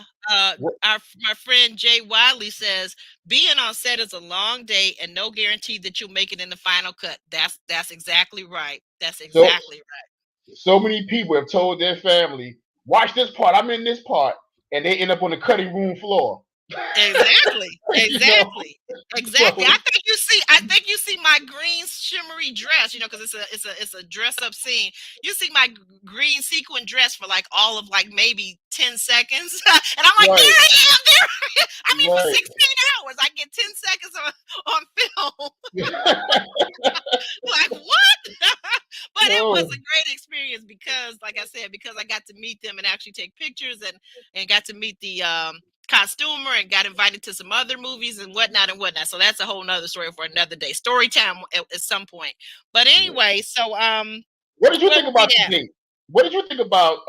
what, my friend Jay Wiley says being on set is a long day and no guarantee that you'll make it in the final cut. That's exactly right. That's so exactly right. so many people have told their family, "Watch this part. I'm in this part," and they end up on the cutting room floor. Exactly. You know. Exactly. Exactly. So I think you see my green shimmery dress, because it's a dress up scene. You see my green sequin dress for like all of like maybe 10 seconds. And I'm like, right, there I am, there I am. I mean, for right. 16 hours, I get 10 seconds on film. Like what? But it was No. a great experience because, like I said, because I got to meet them and actually take pictures and got to meet the costumer and got invited to some other movies and whatnot and whatnot. So that's a whole nother story for another day. Story time at some point. But Yeah. anyway, so What did you where think were we about the at? date? What did you think about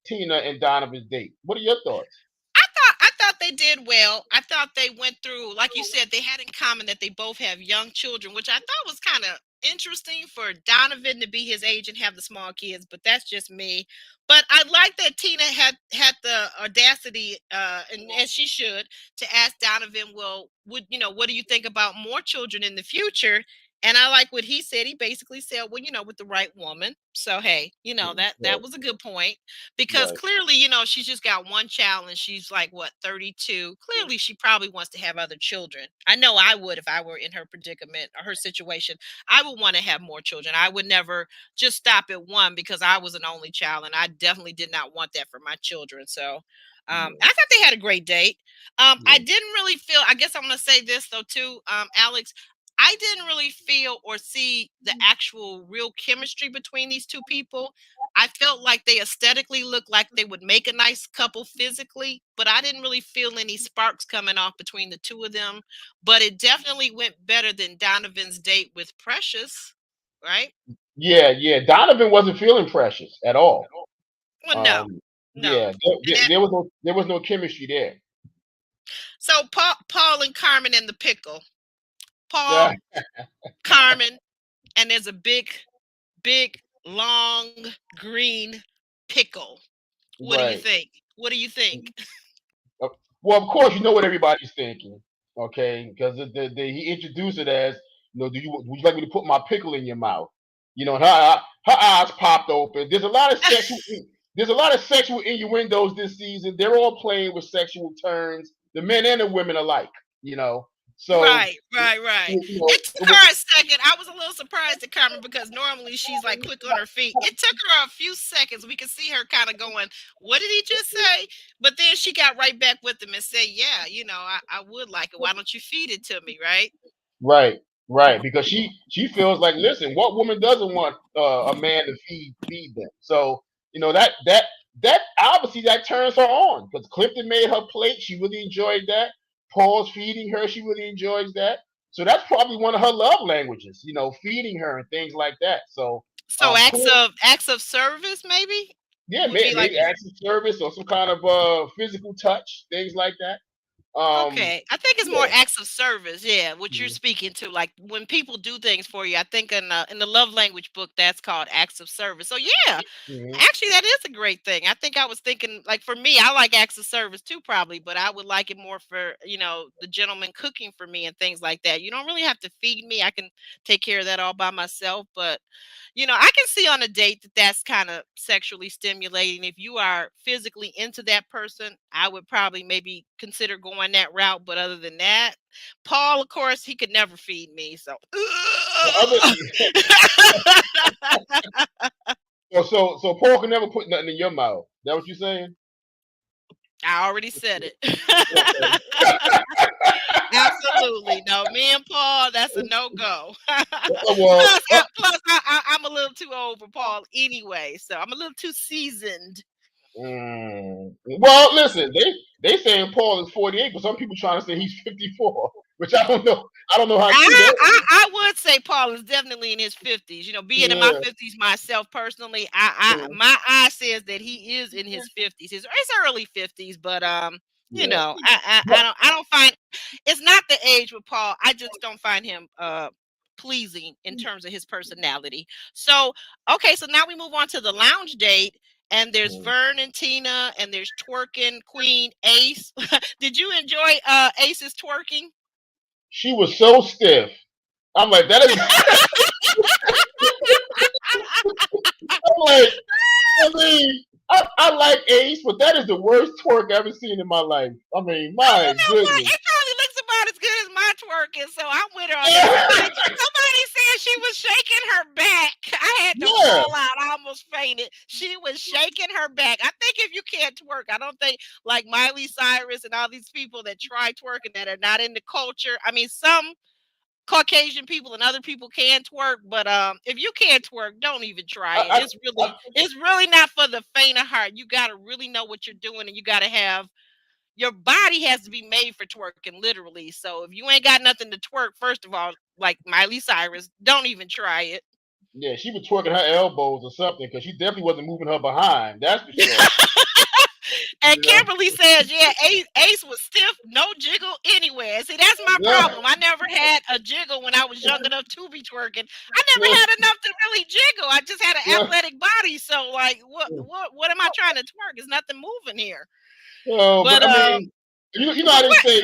Tina and Donovan's date? What are your thoughts? I thought they did well. I thought they went through, like you said, they had in common that they both have young children, which I thought was kind of interesting for Donovan to be his age and have the small kids, but that's just me. But I like that Tina had the audacity, and as she should, to ask Donovan, well, what do you think about more children in the future? And I like what he said. He basically said, well, with the right woman. So hey, that Right, was a good point because right. clearly, she's just got one child and she's like what 32. Clearly, she probably wants to have other children. I know I would if I were in her predicament or her situation. I would want to have more children. I would never just stop at one because I was an only child and I definitely did not want that for my children. So Yeah, I thought they had a great date. I yeah. didn't really feel, I guess I'm going to say this though, too, Alex. I didn't really feel or see the actual real chemistry between these two people. I felt like they aesthetically looked like they would make a nice couple physically, but I didn't really feel any sparks coming off between the two of them. But it definitely went better than Donovan's date with Precious, right? Yeah, yeah. Donovan wasn't feeling Precious at all. Well, no, Um, no. yeah, And that, there was no chemistry there. so Paul and Carmen and the pickle. Yeah, Paul, Carmen, and there's a big, long green pickle. What do you right. think? What do you think? Uh, Well, of course, you know what everybody's thinking, okay? Because he introduced it as, would you like me to put my pickle in your mouth? Her eyes popped open. There's a lot of sexual innuendos this season. They're all playing with sexual turns, the men and the women alike. You know, so Right, right, right. you It took her a second. I was a little surprised at Carmen because normally she's like quick on her feet. It took her a few seconds. We could see her kind of going, "What did he just say?" But then she got right back with him and said, "Yeah, I would like it. Why don't you feed it to me?" Right? right, right, because she feels like, listen, what woman doesn't want a man to feed them? So that obviously that turns her on because Clifton made her plate. She really enjoyed that. Paul's feeding her. She really enjoys that. So that's probably one of her love languages. Feeding her and things like that. So So acts clear, of service maybe yeah, would be like maybe acts of service or some kind of physical touch, things like that. Um, Okay, I think it's more yeah. acts of service. Yeah, what you're Mhm. speaking to, like when people do things for you. I think in the love language book, that's called acts of service. So yeah, Mhm. actually, that is a great thing. I think I was thinking, like for me, I like acts of service too, probably, but I would like it more for the gentleman cooking for me and things like that. You don't really have to feed me. I can take care of that all by myself, but I can see on a date that that's kind of sexually stimulating. If you are physically into that person, I would probably maybe consider going that route. But other than that, Paul, of course, he could never feed me. So, The other, so Paul can never put nothing in your mouth. That what you saying? I already said it. Okay. Absolutely. No, me and Paul, that's a no go. Well, I'm a little too old for Paul anyway. So I'm a little too seasoned. well, listen, they saying Paul is 48, but some people trying to say he's 54, which I don't know. I don't know how true I, that I is. I would say Paul is definitely in his 50s. Being in my Yeah. 50s myself personally, I Mm, my eye says that he is in his 50s. His early 50s, but yeah. I don't find it's not the age with Paul. I just don't find him pleasing in terms of his personality. So, okay, so now we move on to the lounge date. And there's Mm. Vern and Tina, and there's twerking Queen Ace. Did you enjoy Ace's twerking? She was so stiff. I'm like, that is. I'm like, I mean, I like Ace, but that is the worst twerk I've ever seen in my life. I mean, Oh, my you know what? goodness. It probably looks about as good as my twerking, so I'm with her on that. Yeah. Somebody said she was shaking her back. I had to Yeah. fall out. I almost fainted. She was shaking her back. I think if you can't twerk, I don't think like Miley Cyrus and all these people that try twerking that are not in the culture. I mean, some Caucasian people and other people can twerk, but if you can't twerk, don't even try it. I, It's I, really it's really not for the faint of heart. You got to really know what you're doing, and you got to have your body has to be made for twerking, literally. So if you ain't got nothing to twerk, first of all, like Miley Cyrus, don't even try it. yeah, she was twerking her elbows or something because she definitely wasn't moving her behind. That's for sure. And You know. Kimberly says, yeah, Ace was stiff, no jiggle anywhere. See, that's my Yeah. problem. I never had a jiggle when I was young enough to be twerking. I never Yeah. had enough to really jiggle. I just had an Yeah. athletic body. So, like, what am I trying to twerk? There's nothing moving here. But But I mean, you know but how they what? say,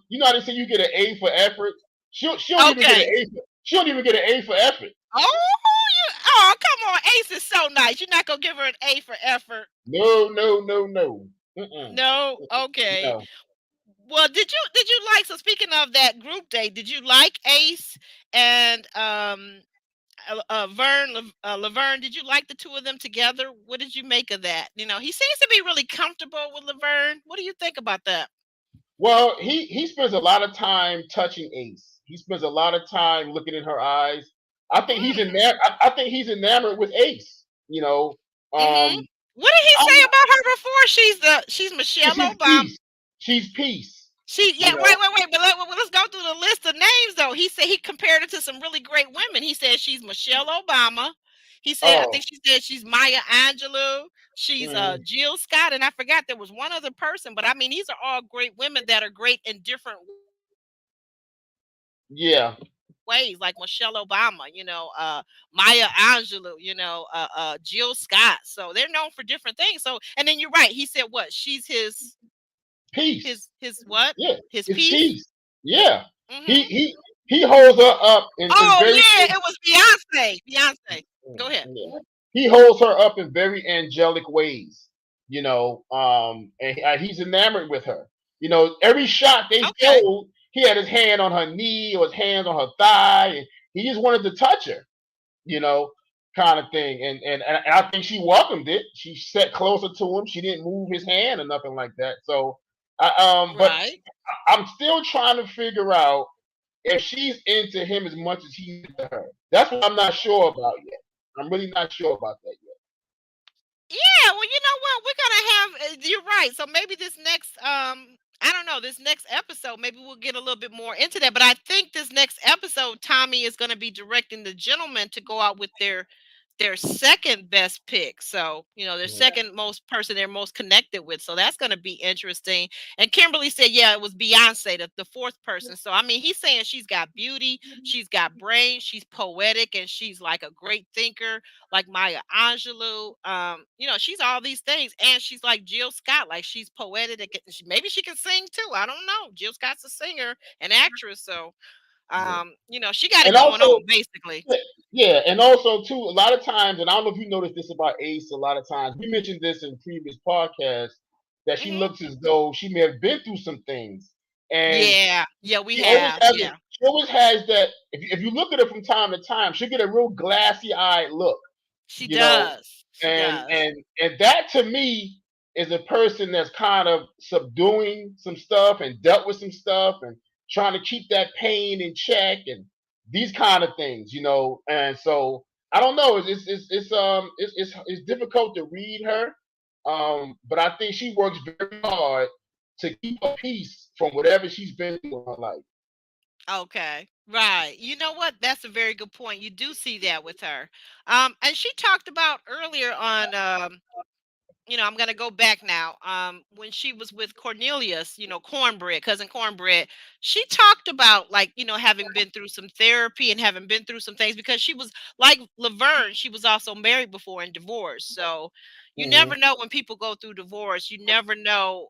you know how they say you get an A for effort. She don't even get an Okay. A. She don't even get an A for effort. Oh, come on. Ace is so nice. You're not gonna give her an A for effort. No, no, no, no. Mm-mm. No, okay. No. Well, did you like, so speaking of that group date, did you like Ace and Laverne? Did you like the two of them together? What did you make of that? He seems to be really comfortable with Laverne. What do you think about that? Well, he spends a lot of time touching Ace. He spends a lot of time looking in her eyes. I think he's Mm, enamored. I think he's enamored with Ace. mm-hmm. Um, What did he I'm, say about her before? She's Michelle she's Obama. peace. She's peace. Yeah, You wait, know. wait, wait. But let's go through the list of names though. He said he compared it to some really great women. He said she's Michelle Obama. He said, I think Oh. she said she's Maya Angelou. She's Mm, Jill Scott, and I forgot there was one other person. But I mean, these are all great women that are great in different yeah. ways, like Michelle Obama. Maya Angelou. Jill Scott. So they're known for different things. So, and then you're right. He said what? She's Peace. his what? Yeah. His It's piece. peace. Yeah. He Mm-hmm. he he holds her up in Oh very. yeah, it was Beyonce. Beyonce. Go ahead. Yeah. He holds her up in very angelic ways, and he's enamored with her. Every shot they Okay. showed, he had his hand on her knee or his hands on her thigh, and he just wanted to touch her, you know, kind of thing. And I think she welcomed it. She sat closer to him. She didn't move his hand or nothing like that. So, but Right. I'm still trying to figure out if she's into him as much as he's into her. That's what I'm not sure about yet. I'm really not sure about that yet. Yeah, well, you know what? We're gonna have you're right. So maybe this next I don't know, this next episode, maybe we'll get a little bit more into that. But I think this next episode, Tommy is gonna be directing the gentleman to go out with their second best pick. So, their Yeah. second most person they're most connected with. So that's going to be interesting. And Kimberly said, yeah, it was Beyonce, the fourth person. So, I mean, he's saying she's got beauty, she's got brains, she's poetic, and she's like a great thinker, like Maya Angelou. She's all these things. And she's like Jill Scott, like she's poetic. Maybe she can sing too. I don't know. Jill Scott's a singer and actress. So, Yeah. she got it And going also, on, basically. yeah, and also too, a lot of times, and I don't know if you noticed this about Ace. A lot of times, we mentioned this in previous podcasts that she Hmm. looks as though she may have been through some things, and Yeah, yeah, we she always have. has Yeah, she always has that. If you look at her from time to time, she'll get a real glassy eyed look, she you know, does. She and does. and and that to me is a person that's kind of subduing some stuff and dealt with some stuff and trying to keep that pain in check and these kind of things. And so I don't know, it's difficult to read her, but I think she works very hard to keep a peace from whatever she's been through in her life. Okay. Right. You know what? That's a very good point. You do see that with her. And she talked about earlier on, I'm going to go back now. When she was with Cornelius, Cornbread, cousin Cornbread, she talked about, like, having been through some therapy and having been through some things, because she was like Laverne. She was also married before and divorced. So you Hmm. never know when people go through divorce. You never know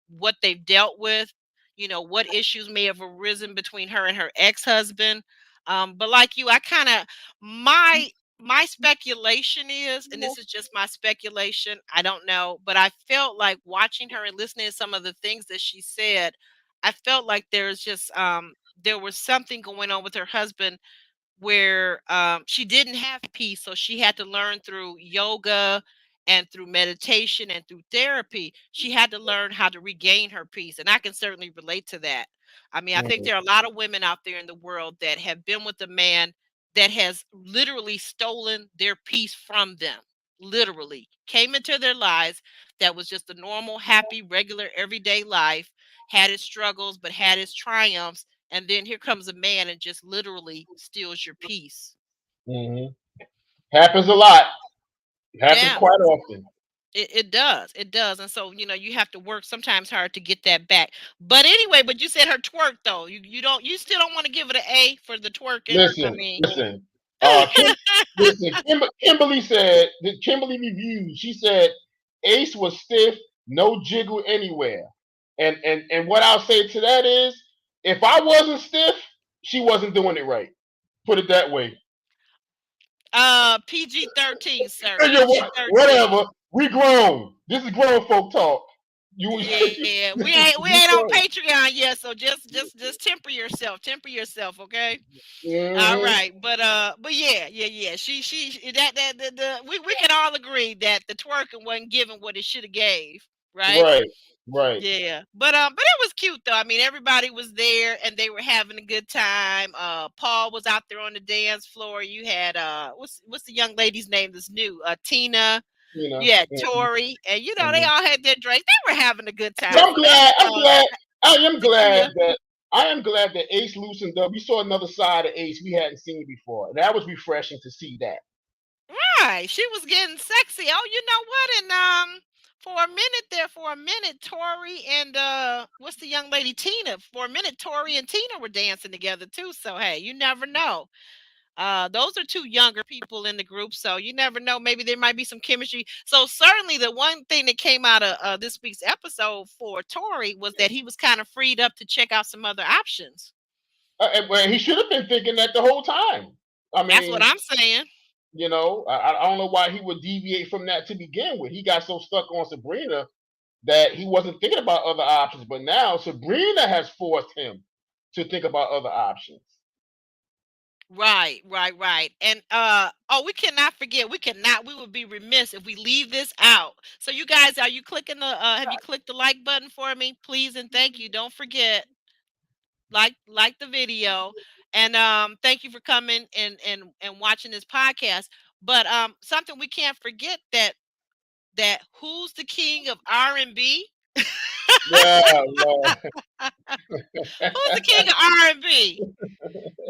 what they've dealt with, what issues may have arisen between her and her ex-husband. But like you, I kind of, my my speculation is, and this is just my speculation, I don't know, but I felt like watching her and listening to some of the things that she said, I felt like there was something going on with her husband where she didn't have peace. So she had to learn through yoga and through meditation and through therapy. She had to learn how to regain her peace. And I can certainly relate to that. I mean, I think there are a lot of women out there in the world that have been with a man that has literally stolen their peace from them. Literally came into their lives that was just a normal, happy, regular, everyday life, had its struggles, but had its triumphs, and then here comes a man and just literally steals your peace. Hmm. Happens a lot. Happens Yeah, quite often. it does. It does. And so, you have to work sometimes hard to get that back. But anyway, but you said her twerk though. You still don't want to give it an A for the twerking. I Listen, mean, listen. Kimberly said that Kimberly reviewed. She said Ace was stiff, no jiggle anywhere. And what I'll say to that is, if I wasn't stiff, she wasn't doing it right. Put it that way. PG-13, sir. Yeah, PG-13. whatever. We grown. This is grown folk talk. You, Yeah, we we ain't we ain't on grown. Patreon yet, so just temper yourself. Temper yourself, okay? All Hmm. right, but yeah, yeah, yeah. We can all agree that the twerking wasn't given what it should have gave, right? Right, right. Yeah, but it was cute though. I mean, everybody was there and they were having a good time. Paul was out there on the dance floor. You had what's the young lady's name that's new? Tina. You know. You had Mhm, Torrey, and they mhm. all had their drinks. They were having a good But time. I'm glad. I'm glad. I am glad Tequila. that I am glad that Ace loosened up. We saw another side of Ace we hadn't seen before. And that was refreshing to see that. Right. She was getting sexy. Oh, you know what? And for a minute, Tori and what's the young lady Tina? For a minute, Tori and Tina were dancing together too. So hey, you never know. Those are two younger people in the group, so you never know. Maybe there might be some chemistry. So certainly, the one thing that came out of this week's episode for Tori was that he was kind of freed up to check out some other options. Well, he should have been thinking that the whole time. I That's what mean, I'm saying. I don't know why he would deviate from that to begin with. He got so stuck on Sabrina that he wasn't thinking about other options. But now Sabrina has forced him to think about other options. Right, right, right. And oh, we cannot forget. We would be remiss if we leave this out. So you guys, are you clicking the have you clicked the like button for me? Please and thank you. Don't forget, like the video. And thank you for coming and watching this podcast. But something we can't forget, that who's the king of R&B? Yeah, Lord. Who's the king of R&B?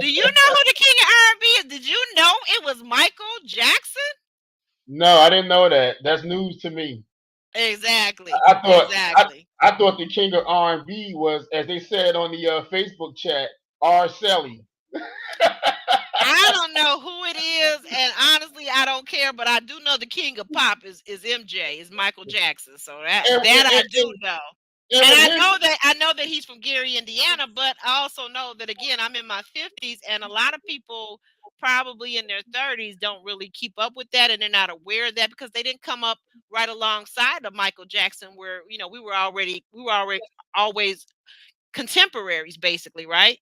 Do you know who the king of R&B is? Did you know it was Michael Jackson? No, I didn't know that. That's news to me. Exactly. I thought I, Exactly. I thought the king of R&B was, as they said on the Facebook chat, R. Kelly. I don't know who it is, and honestly, I don't care. But I do know the king of pop is MJ, is Michael Jackson. So that And, that I and, do know. and And with I his, know that he's from Gary, Indiana, but I also know that again, I'm in my 50s, and a lot of people probably in their 30s don't really keep up with that, and they're not aware of that because they didn't come up right alongside of Michael Jackson, where we were already always contemporaries, basically, right?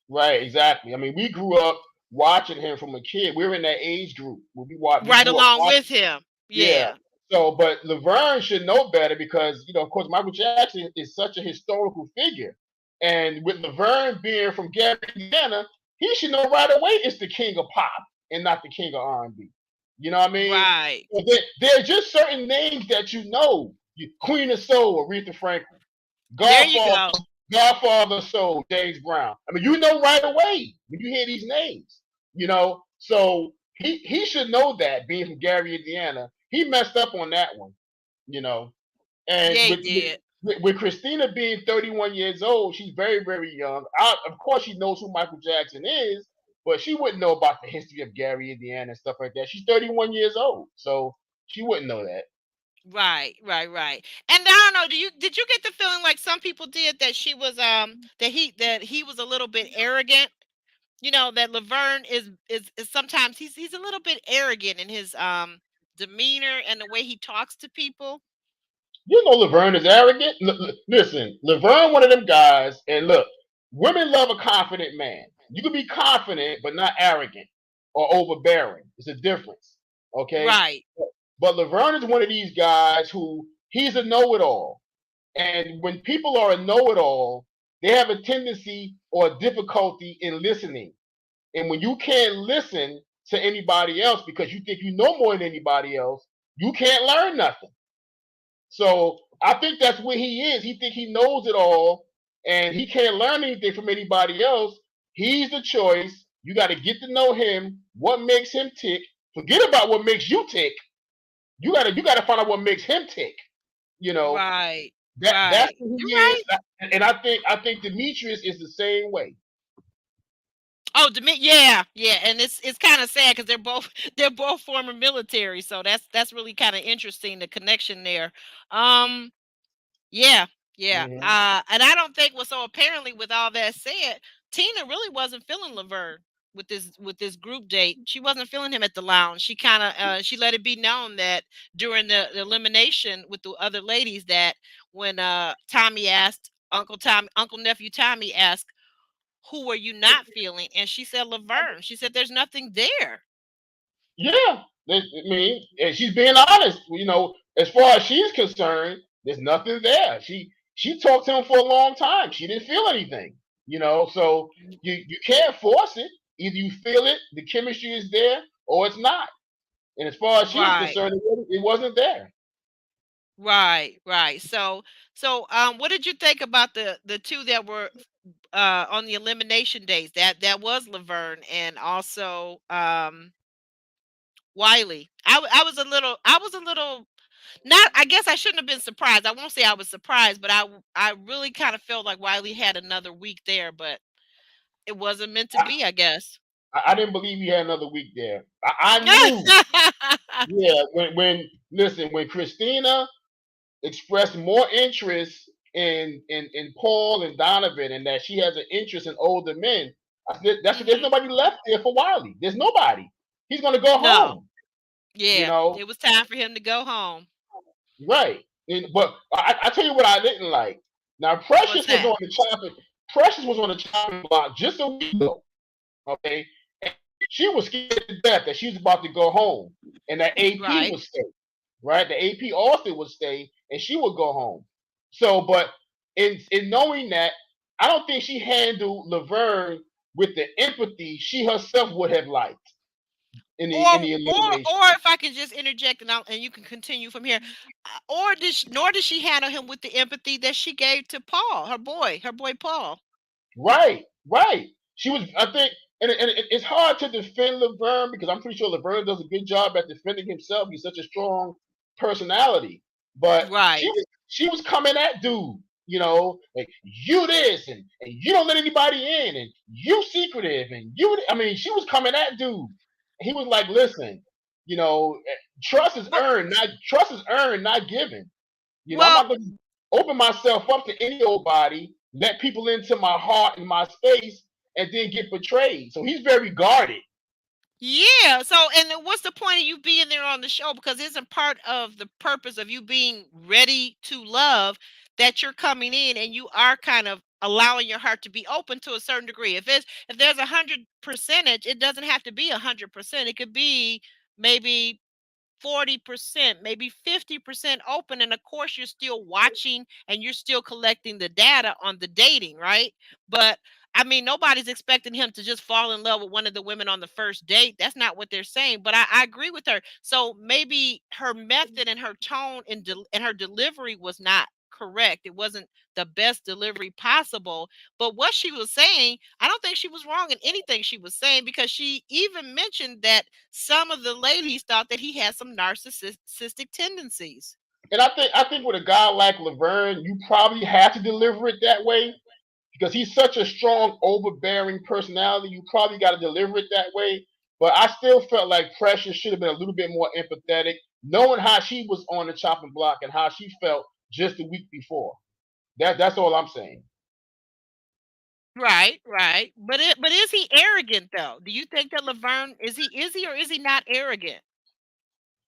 right, exactly. I mean, we grew up watching him from a kid. We were in that age group where we Right grew up along watching. with him. Yeah. Yeah. So, but Laverne should know better because, of course, Michael Jackson is such a historical figure. And with Laverne being from Gary, Indiana, he should know right away it's the king of pop and not the king of R&B. You know what I mean? Right. So there are just certain names that you know. Queen of Soul, Aretha Franklin. There you Godfather, go. Godfather of Soul, James Brown. I mean, you know right away when you hear these names. So he should know that being from Gary, Indiana. He messed up on that one. You know, and Yeah, he with did. with Christina being 31 years old, she's very, very young. Of course, she knows who Michael Jackson is, but she wouldn't know about the history of Gary, Indiana, and stuff like that. She's 31 years old, so she wouldn't know that. Right, right, right. And I don't know, did you get the feeling like some people did that she was that he was a little bit arrogant? That Laverne is sometimes he's a little bit arrogant in his demeanor and the way he talks to people. Laverne is arrogant. Listen, Laverne, one of them guys, and look, women love a confident man. You can be confident, but not arrogant or overbearing. It's a difference. Okay? Right. But Laverne is one of these guys who he's a know-it-all. And when people are a know-it-all, they have a tendency or a difficulty in listening. And when you can't listen to anybody else because you think you know more than anybody else, you can't learn nothing. So I think that's where he is. He think he knows it all, and he can't learn anything from anybody else. He's the choice. You got to get to know him. What makes him tick? Forget about what makes you tick. You gotta find out what makes him tick. You know Right. that's Right. who he You're is, right. and I think Demetrius is the same way. Oh, yeah, yeah, and it's kind of sad because they're both former military, so that's really kind of interesting, the connection there. Um, yeah, yeah, Hmm. and I don't think, well, so apparently with all that said, Tina really wasn't feeling Laverne with this group date. She wasn't feeling him at the lounge. She kind of she let it be known that during the elimination with the other ladies, that when Tommy asked Uncle nephew Tommy asked, who were you not feeling? And she said Laverne. She said there's nothing there. Yeah, I mean, and she's being honest. As far as she's concerned, there's nothing there. She talked to him for a long time. She didn't feel anything. So you can't force it. Either you feel it, the chemistry is there, or it's not. And as far as she was Right. concerned, it wasn't there. Right, right. So what did you think about the two that were on the elimination days? That was Laverne and also Wiley. I was a little not, I guess I shouldn't have been surprised. I won't say I was surprised, but I really kind of felt like Wiley had another week there, but it wasn't meant to I, be, I guess. I didn't believe he had another week there. I knew. Yeah, when listen, when Christina expressed more interest in Paul and Donovan, and that she has an interest in older men. I said there's Mhm. nobody left there for Wiley. There's nobody. He's gonna go No. home. You Yeah, know, it was time for him to go home. right? But I tell you what I didn't like. Now What's Precious was that? on the chopping. Precious was on the chopping block just a week ago. Okay, and she was scared to death that she was about to go home, and that AP Right. would stay. Right, the AP Austin would stay, and she would go home. So, but in knowing that, I don't think she handled Laverne with the empathy she herself would have liked. in the elimination. Or if I can just interject and you can continue from here, nor did she handle him with the empathy that she gave to Paul, her boy Paul. Right, right. She was, I think, and it's hard to defend Laverne because I'm pretty sure Laverne does a good job at defending himself. He's such a strong personality, but Right. she was coming at dude, you know, like you this and you don't let anybody in and you secretive and you. I mean, she was coming at dude. He was like, listen, you know, But trust is earned, not given. You know, I'm well, not going to open myself up to any old body, let people into my heart and my space, and then get betrayed. So he's very guarded. yeah. So, and then what's the point of you being there on the show? Because isn't part of the purpose of you being ready to love that you're coming in and you are kind of allowing your heart to be open to a certain degree. If there's 100%, it doesn't have to be 100%. It could be maybe 40%, maybe 50% open. And of course, you're still watching and you're still collecting the data on the dating, right? But I mean, nobody's expecting him to just fall in love with one of the women on the first date. That's not what they're saying. But I agree with her. So maybe her method and her tone and her delivery was not correct. It wasn't the best delivery possible. But what she was saying, I don't think she was wrong in anything she was saying because she even mentioned that some of the ladies thought that he had some narcissistic tendencies. And I think with a guy like Laverne, you probably have to deliver it that way because he's such a strong, overbearing personality. You probably got to deliver it that way. But I still felt like Precious should have been a little bit more empathetic, knowing how she was on the chopping block and how she felt just the week before. That's all I'm saying. Right, right. But is he arrogant though? Do you think that Laverne is he or is he not arrogant?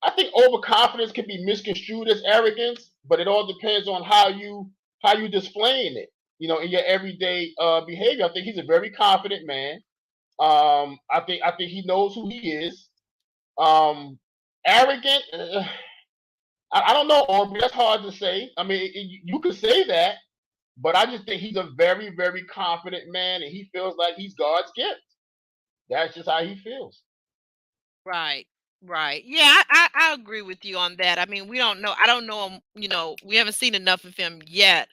I think overconfidence can be misconstrued as arrogance, but it all depends on how you displaying it. You know, in your everyday behavior. I think he's a very confident man. I think he knows who he is. Um, Arrogant. I don't know, Aubrey. That's hard to say. I mean, you could say that, but I just think he's a very, very confident man, and he feels like he's God's gift. That's just how he feels. Right. Right. Yeah, I agree with you on that. I mean, we don't know. I don't know him, we haven't seen enough of him yet.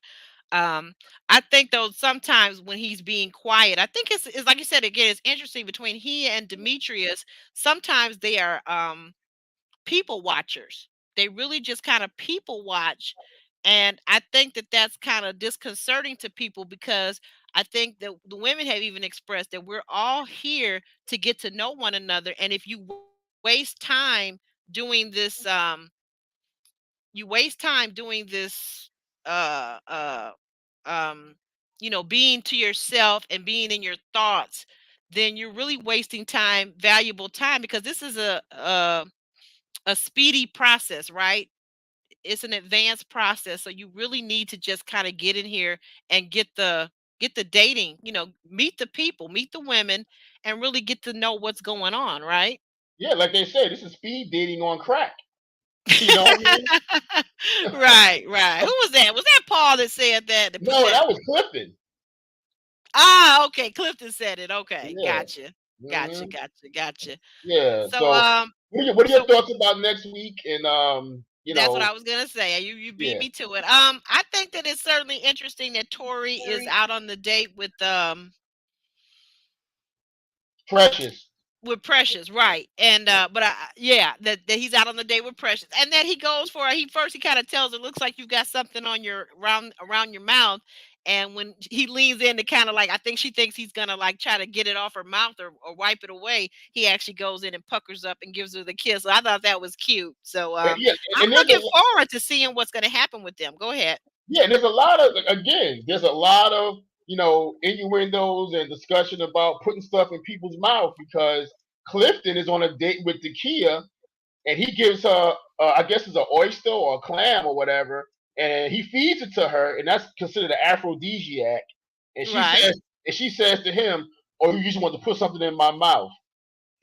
Um, I think though sometimes when he's being quiet, I think it's like you said again, it's interesting between he and Demetrius. Sometimes they are people watchers. They really just kind of people watch. And I think that that's kind of disconcerting to people because I think that the women have even expressed that we're all here to get to know one another. And if you waste time doing this, you waste time doing this, uh, uh, um, being to yourself and being in your thoughts, then you're really wasting time, valuable time, because this is a speedy process, right? It's an advanced process, so you really need to just kind of get in here and get the dating, meet the people, meet the women, and really get to know what's going on, right? Yeah, like they say, this is speed dating on crack. You know what I mean? Right, right. Who was that? Was that Paul that said that? That put No, that? that was Clifton. Ah, okay. Clifton said it. Okay, Yeah. gotcha, gotcha, Hmm. gotcha, gotcha. Yeah. So, So, what are your so thoughts about next week? And you that's what know, I was gonna say. You beat yeah, me to it. I think that it's certainly interesting that Torrey is out on the date Precious. with Precious, right? And but yeah, that he's out on the date with Precious, and that he goes for he kind of tells her, looks like you got something on your around your mouth, and when he leans in to kind of like, I think she thinks he's gonna like try to get it off her mouth or wipe it away. He actually goes in and puckers up and gives her the kiss. So I thought that was cute. So Yeah, I'm and looking forward to seeing what's gonna happen with them. Go ahead. yeah, and there's a lot of again, there's a lot of innuendos and discussion about putting stuff in people's mouth because Clifton is on a date with Takia and he gives her, I guess it's an oyster or a clam or whatever, and he feeds it to her, and that's considered an aphrodisiac. And Right. she says to him, "Oh, you just want to put something in my mouth."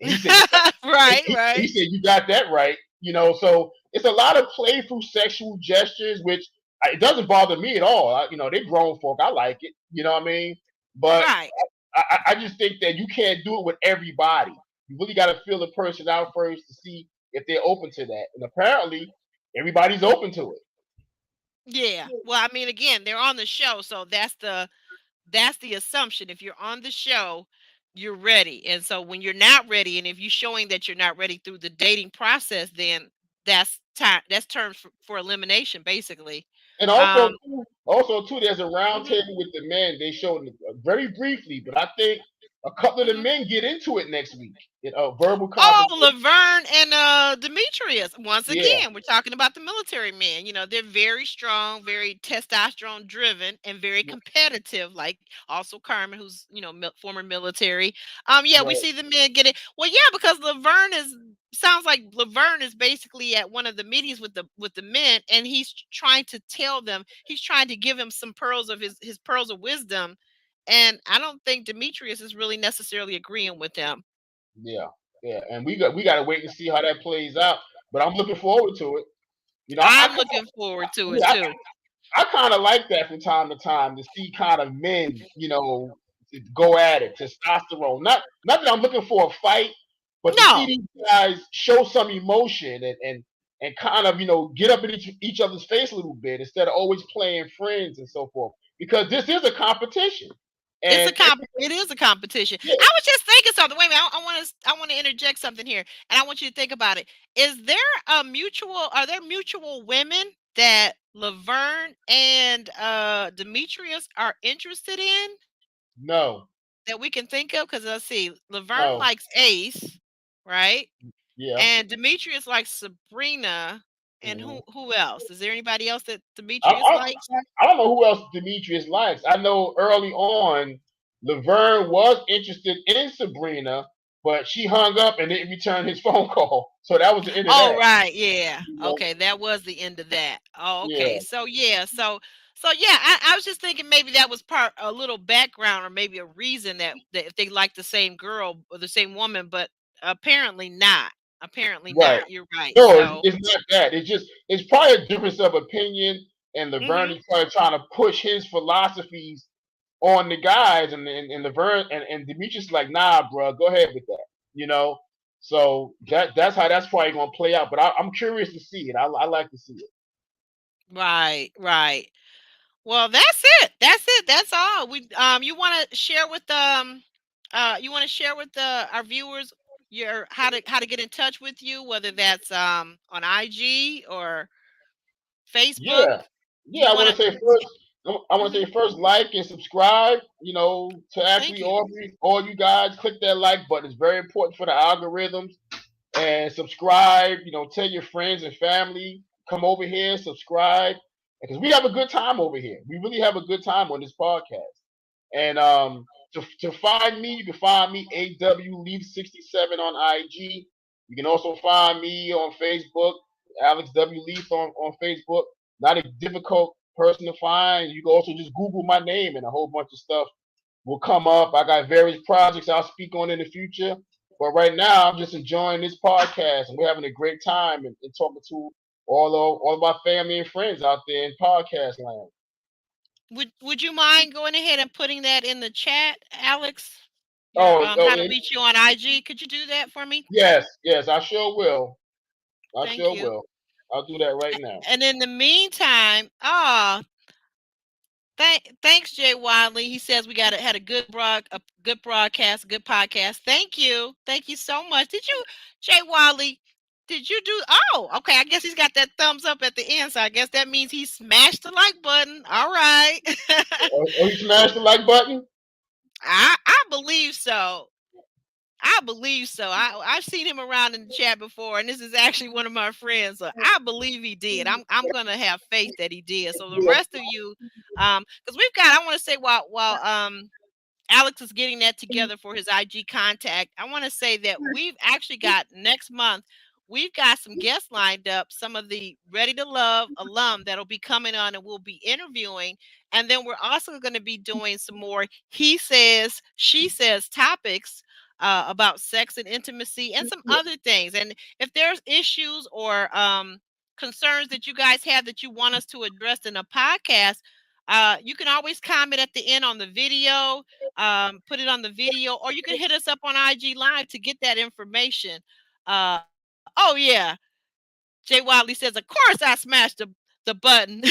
And he said, Right, he right, said, "You got that right." You know, so it's a lot of playful sexual gestures, which it doesn't bother me at all. They grown folk. I like it. You know what I mean? But right. I just think that you can't do it with everybody You really got to feel the person out first to see if they're open to that. And apparently, everybody's open to it. Yeah. Well, I mean, again, they're on the show, so that's the assumption. If you're on the show, you're ready. And so when you're not ready, and if you're showing that you're not ready through the dating process, then that's time. That's terms for elimination, basically. And Um, also too, there's a round mhm. table with the men. They showed it very briefly, but I think a couple of the Mhm. men get into it next week. A verbal Oh, conversation. Laverne and Demetrius. Once Yeah, again, we're talking about the military men. They're very strong, very testosterone driven, and very competitive. Like also Carmen, who's former military. Yeah, we right. see the men get it. Well, yeah, because Laverne sounds like Laverne is basically at one of the meetings with the men, and he's trying to tell them. He's trying to give him some pearls of his pearls of wisdom, and I don't think Demetrius is really necessarily agreeing with him. Yeah, yeah. And we got to wait and see how that plays out. But I'm looking forward to it. You know, I'm looking forward to it yeah, too. I kind of like that from time to time to see kind of men, to go at it, testosterone. Not that I'm looking for a fight, but to see No, these guys show some emotion and kind of get up in each other's face a little bit instead of always playing friends and so forth. Because this is a competition, and it is a competition. yeah, I was just thinking something. Wait a minute. I want to interject something here, and I want you to think about it. Are there mutual women that Laverne and Demetrius are interested in no, that we can think of? Because let's see, Laverne no, likes Ace, right? yeah. And Demetrius likes Sabrina. And Mhm. who else? Is there anybody else that I, Demetrius I, likes? I don't know who else Demetrius likes. I know early on, Laverne was interested in Sabrina, but she hung up and didn't return his phone call. So that was the end of Oh, that. right, yeah. You know? Okay, that was the end of that. Oh, okay. Yeah, So yeah, so yeah, I was just thinking maybe that was part a little background or maybe a reason that if they like the same girl or the same woman, but apparently not. Apparently right. not. You're right. No, So, it's not that. It's probably a difference of opinion, and Laverne mhm. is probably trying to push his philosophies on the guys, and Laverne and Demetrius is like, nah, bro, go ahead with that. You know. So that's how that's probably gonna play out. But I'm curious to see it. I like to see it. Right, right. Well, that's it. That's it. That's all. You want to share with our viewers your how to get in touch with you, whether that's on IG or Facebook. Yeah, Do you yeah. I want want to to? say first. I want to Hmm. say first, like and subscribe. To Thank actually you. Aubrey, all you guys, click that like button. It's very important for the algorithms. And subscribe. Tell your friends and family come over here, subscribe, because we have a good time over here. We really have a good time on this podcast. And to find me, you can find me AW Leath 67 on IG. You can also find me on Facebook, Alex W Leath on Facebook. Not a difficult person to find. You can also just Google my name and a whole bunch of stuff will come up. I got various projects I'll speak on in the future. But right now, I'm just enjoying this podcast, and we're having a great time and talking to all of my family and friends out there in podcast land. Would you mind going ahead and putting that in the chat, Alex? Your Oh, how to reach you on IG? Could you do that for me? yes, yes, I sure will. I Thank sure you. will. I'll do that right now. And in the meantime, thanks, Jay Wiley. He says we had a good broadcast, a good podcast. Thank you so much. Jay Wiley? Did you do? Oh, okay. I guess he's got that thumbs up at the end, so I guess that means he smashed the like button. All right, Oh, you smashed the like button? I believe so. I believe so. I've seen him around in the chat before, and this is actually one of my friends. So I believe he did. I'm gonna have faith that he did. So the Yeah, rest of you, because I want to say while Alex is getting that together for his IG contact, I want to say that we've actually got next month. We've got some guests lined up, some of the Ready to Love alum that'll be coming on and we'll be interviewing. And then we're also going to be doing some more he says, she says topics about sex and intimacy and some other things. And if there's issues or concerns that you guys have that you want us to address in a podcast, You can always comment at the end on the video, put it on the video, or you can hit us up on IG Live to get that information. Oh yeah, Jay Wiley says, "Of course I smashed the button."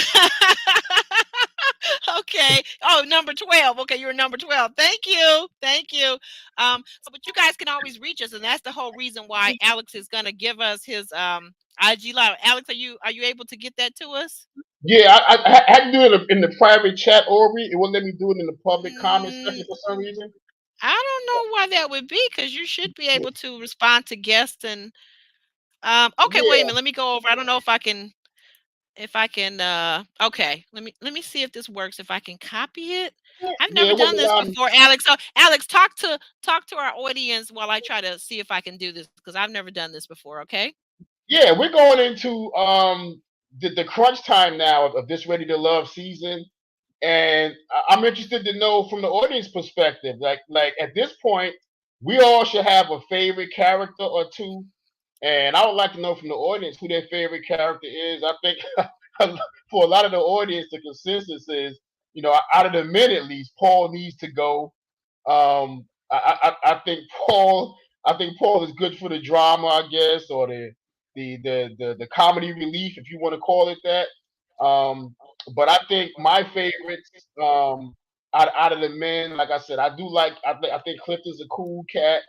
Okay. Oh, number 12. Okay, you're number 12. Thank you. Thank you. So but you guys can always reach us, and that's the whole reason why Alex is gonna give us his IG live. Alex, are you able to get that to us? Yeah, I had to do it in the private chat, Aubrey. It won't let me do it in the public comment Mm, section for some reason. I don't know why that would be, because you should be able to respond to guests and okay, wait a Yeah, minute, let me go over. I don't know if I can okay, let me see if this works, if I can copy it. I've yeah, never it done wouldn't this allow me. before, Alex. So Alex, talk to our audience while I try to see if I can do this, because I've never done this before. Okay. Yeah, we're going into the crunch time now of this Ready to Love season, and I'm interested to know from the audience perspective. Like at this point, we all should have a favorite character or two, and I would like to know from the audience who their favorite character is. I think for a lot of the audience, the consensus is, out of the men at least, Paul needs to go. I think Paul. I think Paul is good for the drama, I guess, or the comedy relief, if you want to call it that. Um, but I think my favorites, out of the men, like I said, I do like. I think Clifton's a cool cat.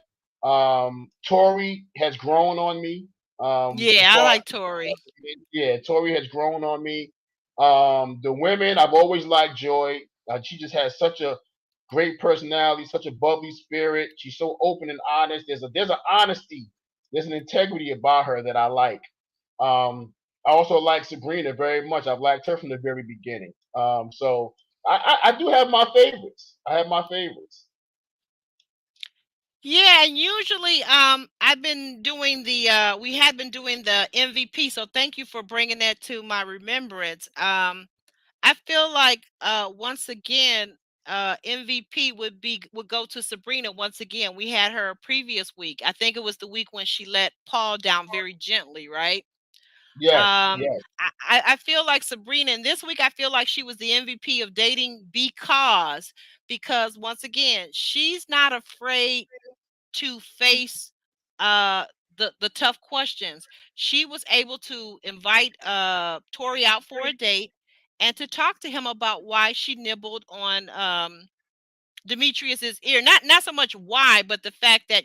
Torrey has grown on me. As Yeah, I far like as Tori. yeah, Torrey has grown on me. The women, I've always liked Joy. She just has such a great personality, such a bubbly spirit. She's so open and honest. There's an honesty, there's an integrity about her that I like. I also like Sabrina very much. I've liked her from the very beginning. So I do have my favorites. I have my favorites. Yeah, and usually I've been doing the we had been doing the MVP, so thank you for bringing that to my remembrance. I feel like once again MVP would go to Sabrina once again. We had her previous week. I think it was the week when she let Paul down very gently, right? Yes, Um yes. I feel like Sabrina, and this week I feel like she was the MVP of dating, because once again, she's not afraid to face the tough questions. She was able to invite Tori out for a date and to talk to him about why she nibbled on Demetrius's ear. Not so much why, but the fact that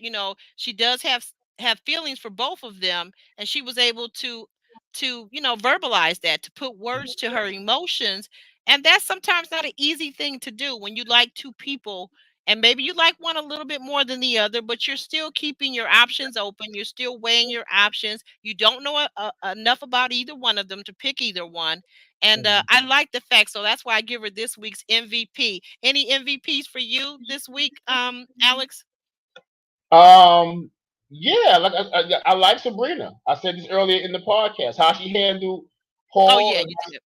she does have feelings for both of them, and she was able to verbalize that, to put words to her emotions, and that's sometimes not an easy thing to do when you like two people, and maybe you like one a little bit more than the other, but you're still keeping your options open. You're still weighing your options. You don't know enough about either one of them to pick either one. And I like the fact, so that's why I give her this week's MVP. Any MVPs for you this week, Alex? Um, yeah, like I like Sabrina. I said this earlier in the podcast. How she handled Oh Paul yeah, and you did.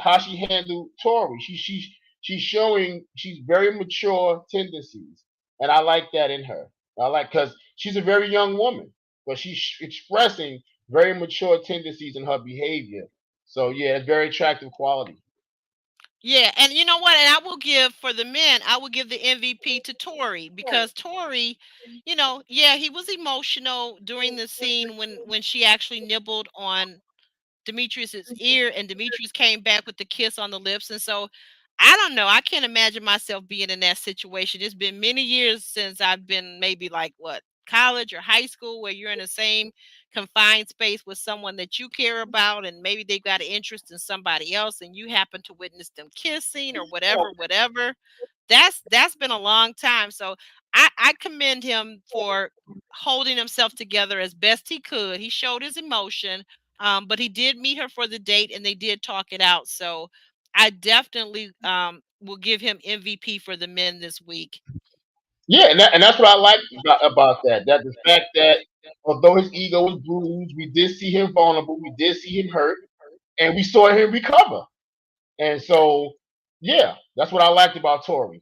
how she handled Tori. She's showing she's very mature tendencies, and I like that in her. I like because she's a very young woman, but she's expressing very mature tendencies in her behavior. So yeah, it's very attractive quality. Yeah, and you know what? And I will give, for the men, I will give the MVP to Tori, because Tori, yeah, he was emotional during the scene when she actually nibbled on Demetrius's ear, and Demetrius came back with the kiss on the lips. And so I don't know. I can't imagine myself being in that situation. It's been many years since I've been, maybe like what, college or high school, where you're in the same confined space with someone that you care about, and maybe they've got an interest in somebody else, and you happen to witness them kissing or whatever. That's been a long time. So I commend him for holding himself together as best he could. He showed his emotion, but he did meet her for the date, and they did talk it out. So I definitely will give him MVP for the men this week. Yeah, and that's what I like about that. That the fact that although his ego was bruised, we did see him vulnerable, we did see him hurt, and we saw him recover. And so, yeah, that's what I liked about Tori.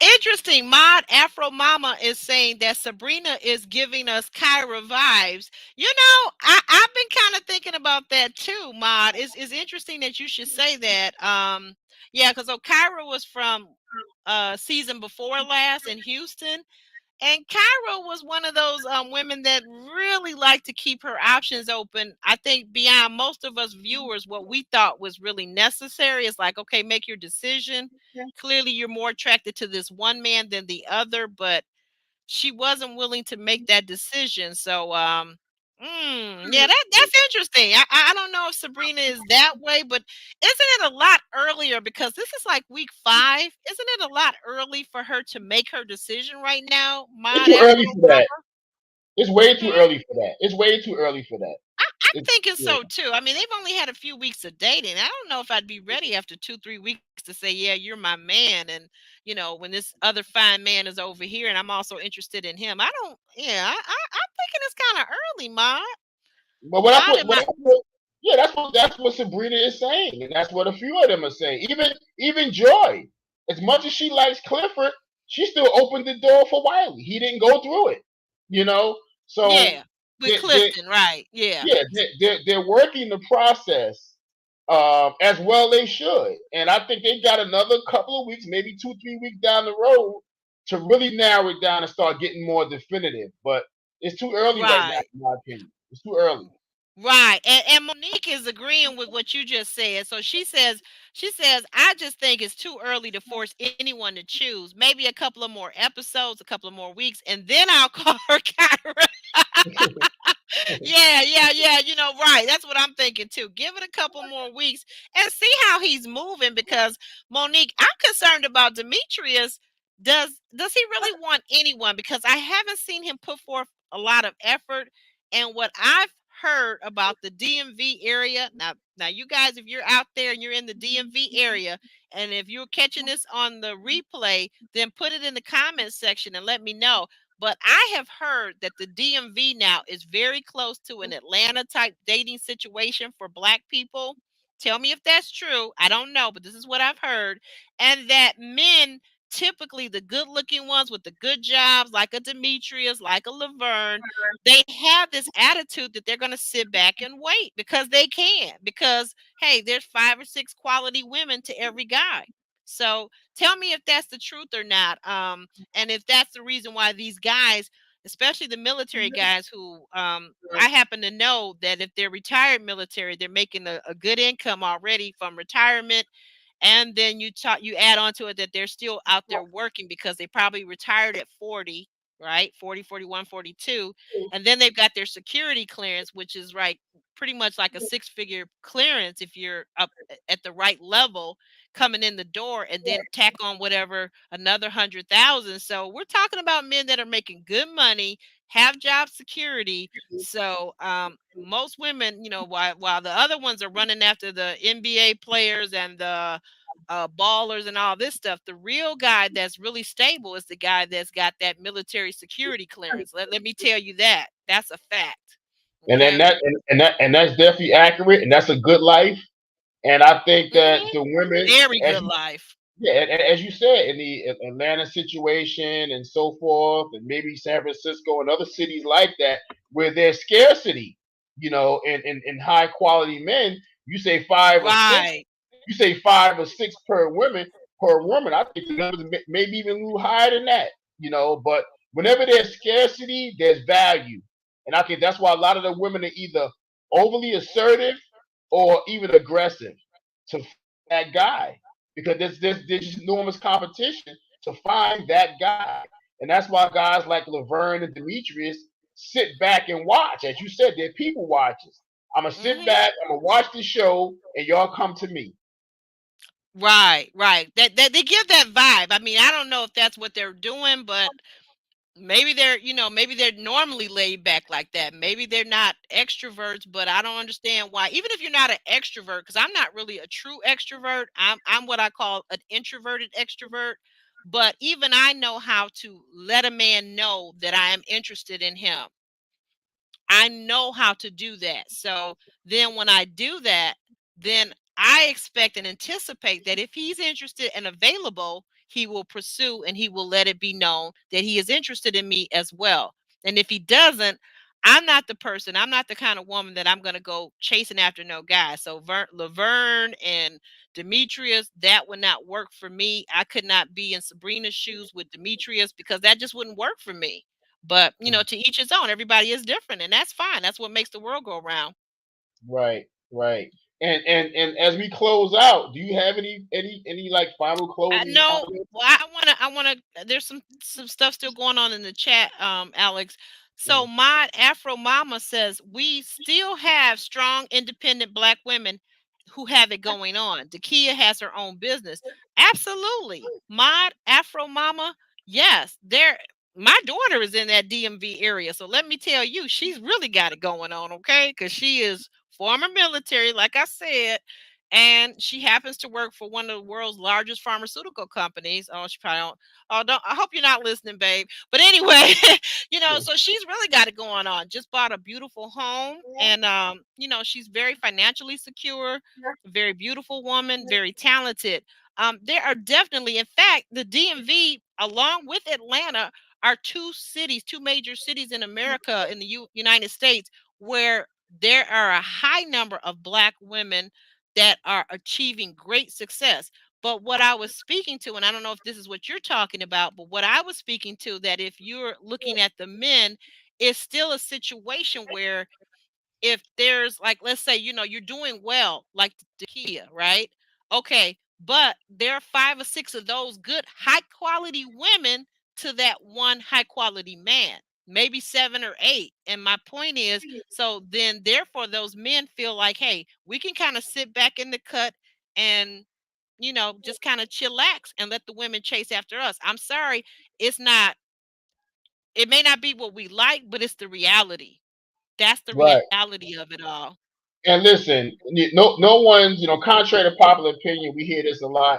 Interesting. Mod Afro Mama is saying that Sabrina is giving us Kyra vibes. I've been kind of thinking about that too, Mod. It's interesting that you should say that. Yeah, because Kyra was from season before last in Houston. And Cairo was one of those women that really like to keep her options open. I think beyond most of us viewers, what we thought was really necessary is like, okay, make your decision. Clearly, you're more attracted to this one man than the other, but she wasn't willing to make that decision. So, yeah, that's interesting. I don't know if Sabrina is that way, but isn't it a lot earlier because this is like week 5? Isn't it a lot early for her to make her decision right now, It's Mod too Afro early for that. Mama? It's way too Hmm? early for that. It's way too early for that. I'm It's, thinking yeah. so too. I mean, they've only had a few weeks of dating. I don't know if I'd be ready after 2, 3 weeks to say, yeah, you're my man. And, when this other fine man is over here and I'm also interested in him. I don't, yeah, I'm thinking it's kind of early, Mod. But Mod, am I? yeah, that's what Sabrina is saying, and that's what a few of them are saying. Even Joy, as much as she likes Clifford, she still opened the door for Wiley. He didn't go through it, you know. So Yeah, with they Clifton, right? Yeah, yeah, they're working the process as well they should, and I think they got another couple of weeks, maybe 2, 3 weeks down the road, to really narrow it down and start getting more definitive. But it's too early right now, right. in my opinion. It's too early. Right. And Monique is agreeing with what you just said. So she says, I just think it's too early to force anyone to choose. Maybe a couple of more episodes, a couple of more weeks, and then I'll call her Kyra. Yeah, yeah, yeah. Right. That's what I'm thinking too. Give it a couple more weeks and see how he's moving because Monique, I'm concerned about Demetrius. Does he really want anyone? Because I haven't seen him put forth a lot of effort. And what I've heard about the DMV area, now you guys, if you're out there and you're in the DMV area, and if you're catching this on the replay, then put it in the comments section and let me know. But I have heard that the DMV now is very close to an Atlanta type dating situation for Black people. Tell me if that's true. I don't know, but this is what I've heard. And that men, typically the good looking ones with the good jobs, like a Demetrius, like a Laverne, they have this attitude that they're going to sit back and wait because they can. Because, hey, there's 5 or 6 quality women to every guy. So tell me if that's the truth or not. And if that's the reason why these guys, especially the military guys who I happen to know that if they're retired military, they're making a good income already from retirement. And then you add on to it that they're still out there working because they probably retired at 40, right? 40, 41, 42. And then they've got their security clearance, which is right pretty much like a 6-figure clearance if you're up at the right level coming in the door, and then tack on whatever another 100,000. So we're talking about men that are making good money, have job security. So most women, while the other ones are running after the NBA players and the ballers and all this stuff, the real guy that's really stable is the guy that's got that military security clearance. Let me tell you that. That's a fact. and then Okay. that's definitely accurate, and that's a good life. And I think that Hmm. the women, Very as good you, life. yeah, and as you said, in the Atlanta situation and so forth, and maybe San Francisco and other cities like that, where there's scarcity, in high quality men, you say 5 or 6, Right. you say 5 or 6 per woman. I think the numbers maybe even a little higher than that, But whenever there's scarcity, there's value, and I think that's why a lot of the women are either overly assertive or even aggressive to find that guy, because there's just enormous competition to find that guy, and that's why guys like Laverne and Demetrius sit back and watch. As you said, they're people watchers. I'm gonna sit Hmm. back, I'm gonna watch the show, and y'all come to me. Right, right. That they give that vibe. I mean, I don't know if that's what they're doing, but maybe they're normally laid back like that. Maybe they're not extroverts, but I don't understand why. Even if you're not an extrovert, because I'm not really a true extrovert. I'm what I call an introverted extrovert. But even I know how to let a man know that I am interested in him. I know how to do that. So then when I do that, then I expect and anticipate that if he's interested and available, he will pursue and he will let it be known that he is interested in me as well. And if he doesn't, I'm not the person, I'm not the kind of woman that I'm going to go chasing after no guy. So Laverne and Demetrius, that would not work for me. I could not be in Sabrina's shoes with Demetrius because that just wouldn't work for me. But, to each his own. Everybody is different, and that's fine. That's what makes the world go around. Right, right. And as we close out, do you have any like final closing No, comments? well, I wanna. There's some stuff still going on in the chat, Alex. So Mm. my Afro Mama says we still have strong, independent Black women who have it going on. Dakia has her own business. Absolutely, my Afro Mama. Yes, there. My daughter is in that DMV area, so let me tell you, she's really got it going on. Okay, because she is former military, like I said, and she happens to work for one of the world's largest pharmaceutical companies. Oh, she probably don't. Oh, don't. I hope you're not listening, babe. But anyway, so she's really got it going on. Just bought a beautiful home, and she's very financially secure, very beautiful woman, very talented. There are definitely, in fact, the DMV, along with Atlanta, are two major cities in America, in the United States, where there are a high number of Black women that are achieving great success. But what I was speaking to, and I don't know if this is what you're talking about, but what I was speaking to, that if you're looking at the men, it's still a situation where if there's, like, let's say, you're doing well, like the Kia, right? Okay, but there are 5 or 6 of those good high quality women to that one high quality man, maybe 7 or 8. And my point is, so then therefore those men feel like, hey, we can kind of sit back in the cut and just kind of chillax and let the women chase after us. I'm sorry, it's not, it may not be what we like, but it's the reality. That's the Right. reality of it all. And listen, no one's, contrary to popular opinion, we hear this a lot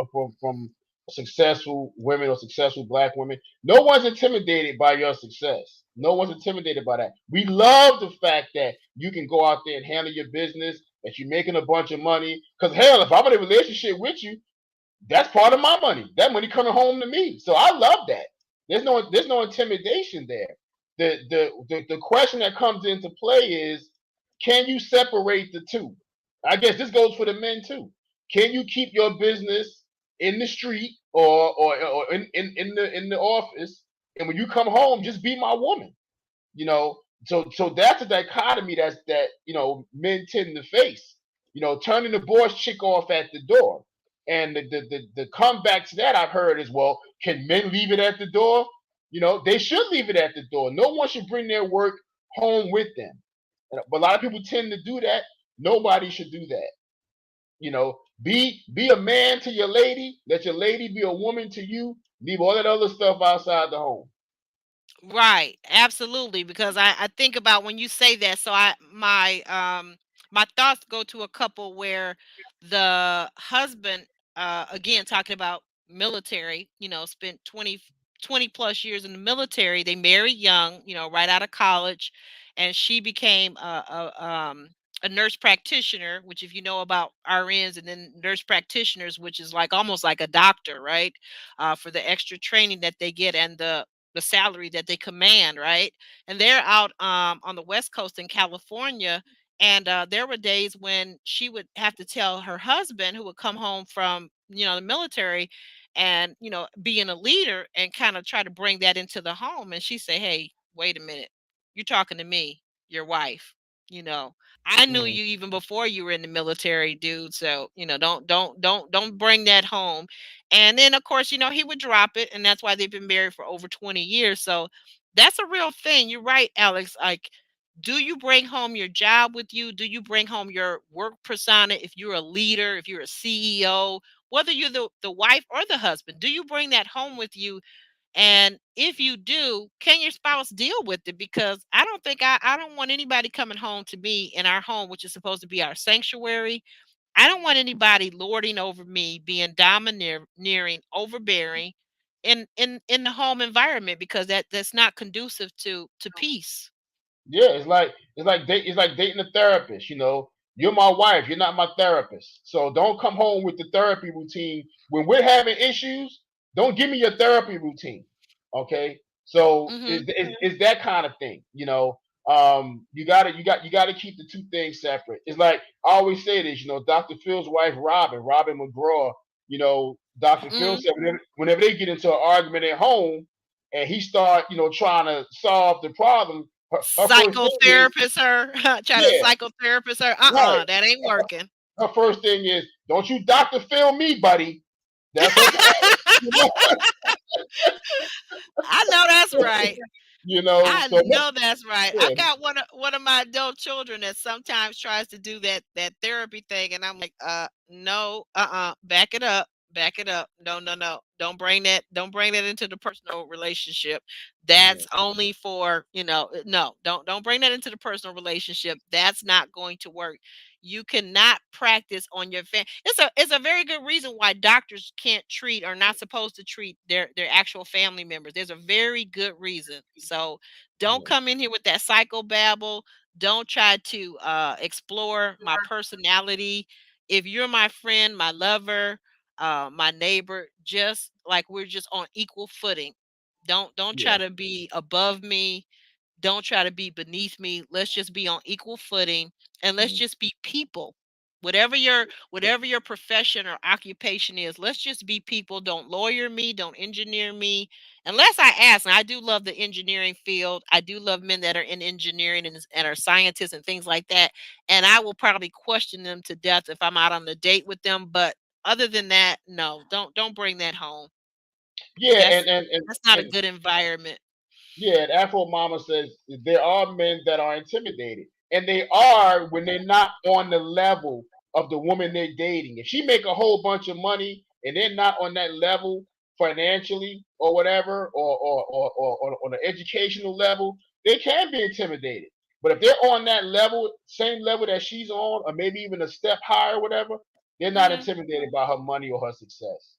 from successful women or successful Black women. No one's intimidated by your success. No one's intimidated by that. We love the fact that you can go out there and handle your business, that you're making a bunch of money. Because hell, if I'm in a relationship with you, that's part of my money. That money coming home to me. So I love that. There's no intimidation there. The question that comes into play is, can you separate the two? I guess this goes for the men too. Can you keep your business in the street or in the office, and when you come home, just be my woman? You know, so that's a dichotomy that men tend to face. Turning the boss chick off at the door. And the comeback to that I've heard is, well, can men leave it at the door? They should leave it at the door. No one should bring their work home with them. But a lot of people tend to do that. Nobody should do that. Be a man to your lady. Let your lady be a woman to you. Leave all that other stuff outside the home. Right, absolutely. Because I think about when you say that, so my thoughts go to a couple where the husband, again talking about military, spent 20 plus years in the military. They married young, right out of college, and she became a nurse practitioner, which, if you know about RNs and then nurse practitioners, which is like almost like a doctor, right? For the extra training that they get and the salary that they command, right? And they're out on the West Coast in California. And there were days when she would have to tell her husband, who would come home from the military, and being a leader, and kind of try to bring that into the home. And she say, "Hey, wait a minute, you're talking to me, your wife. You know, I knew Mm. you even before you were in the military, dude. So don't bring that home." And then, of course, he would drop it, and that's why they've been married for over 20 years. So that's a real thing. You're right, Alex. Like, do you bring home your job with you? Do you bring home your work persona? If you're a leader, if you're a CEO, whether you're the wife or the husband, do you bring that home with you? And if you do, can your spouse deal with it? Because I don't think I don't want anybody coming home to me in our home, which is supposed to be our sanctuary. I don't want anybody lording over me, being domineering, overbearing in the home environment, because that's not conducive to peace. Yeah, it's like dating a therapist. You're my wife. You're not my therapist. So don't come home with the therapy routine. When we're having issues, don't give me your therapy routine. Okay. So Mm-hmm. it's that kind of thing. You gotta keep the two things separate. It's like I always say this, Dr. Phil's wife, Robin McGraw, Dr. Phil Mm-hmm. said whenever they get into an argument at home and he start, trying to solve the problem, her first thing is, Psychotherapist her, try to yeah, psychotherapist her. right. That ain't working. Her first thing is, don't you Dr. Phil me, buddy. That's her comment. You know, I know that's right. I so know that's right. I yeah, got one of my adult children that sometimes tries to do that therapy thing, and I'm like, no, back it up. No, no, no. Don't bring that into the personal relationship. yeah, That's only for, no, don't bring that into the personal relationship. That's not going to work. You cannot practice on your family. It's a very good reason why doctors can't treat or not supposed to treat their actual family members. There's a very good reason. So don't yeah, come in here with that psychobabble. Don't try to explore my personality. If you're my friend, my lover, my neighbor, just like we're just on equal footing. Don't yeah, try to be above me. Don't try to be beneath me. Let's just be on equal footing, and let's just be people. Whatever your profession or occupation is, let's just be people. Don't lawyer me, don't engineer me. Unless I ask, and I do love the engineering field. I do love men that are in engineering and are scientists and things like that. And I will probably question them to death if I'm out on a date with them. But other than that, no, don't bring that home. yeah, That's and that's not a and good environment. yeah, and Afro Mama says there are men that are intimidated, and they are when they're not on the level of the woman they're dating. If she make a whole bunch of money and they're not on that level financially or whatever, or on an educational level, they can be intimidated. But if they're on that level, same level that she's on, or maybe even a step higher, or whatever, they're not Mhm. intimidated by her money or her success.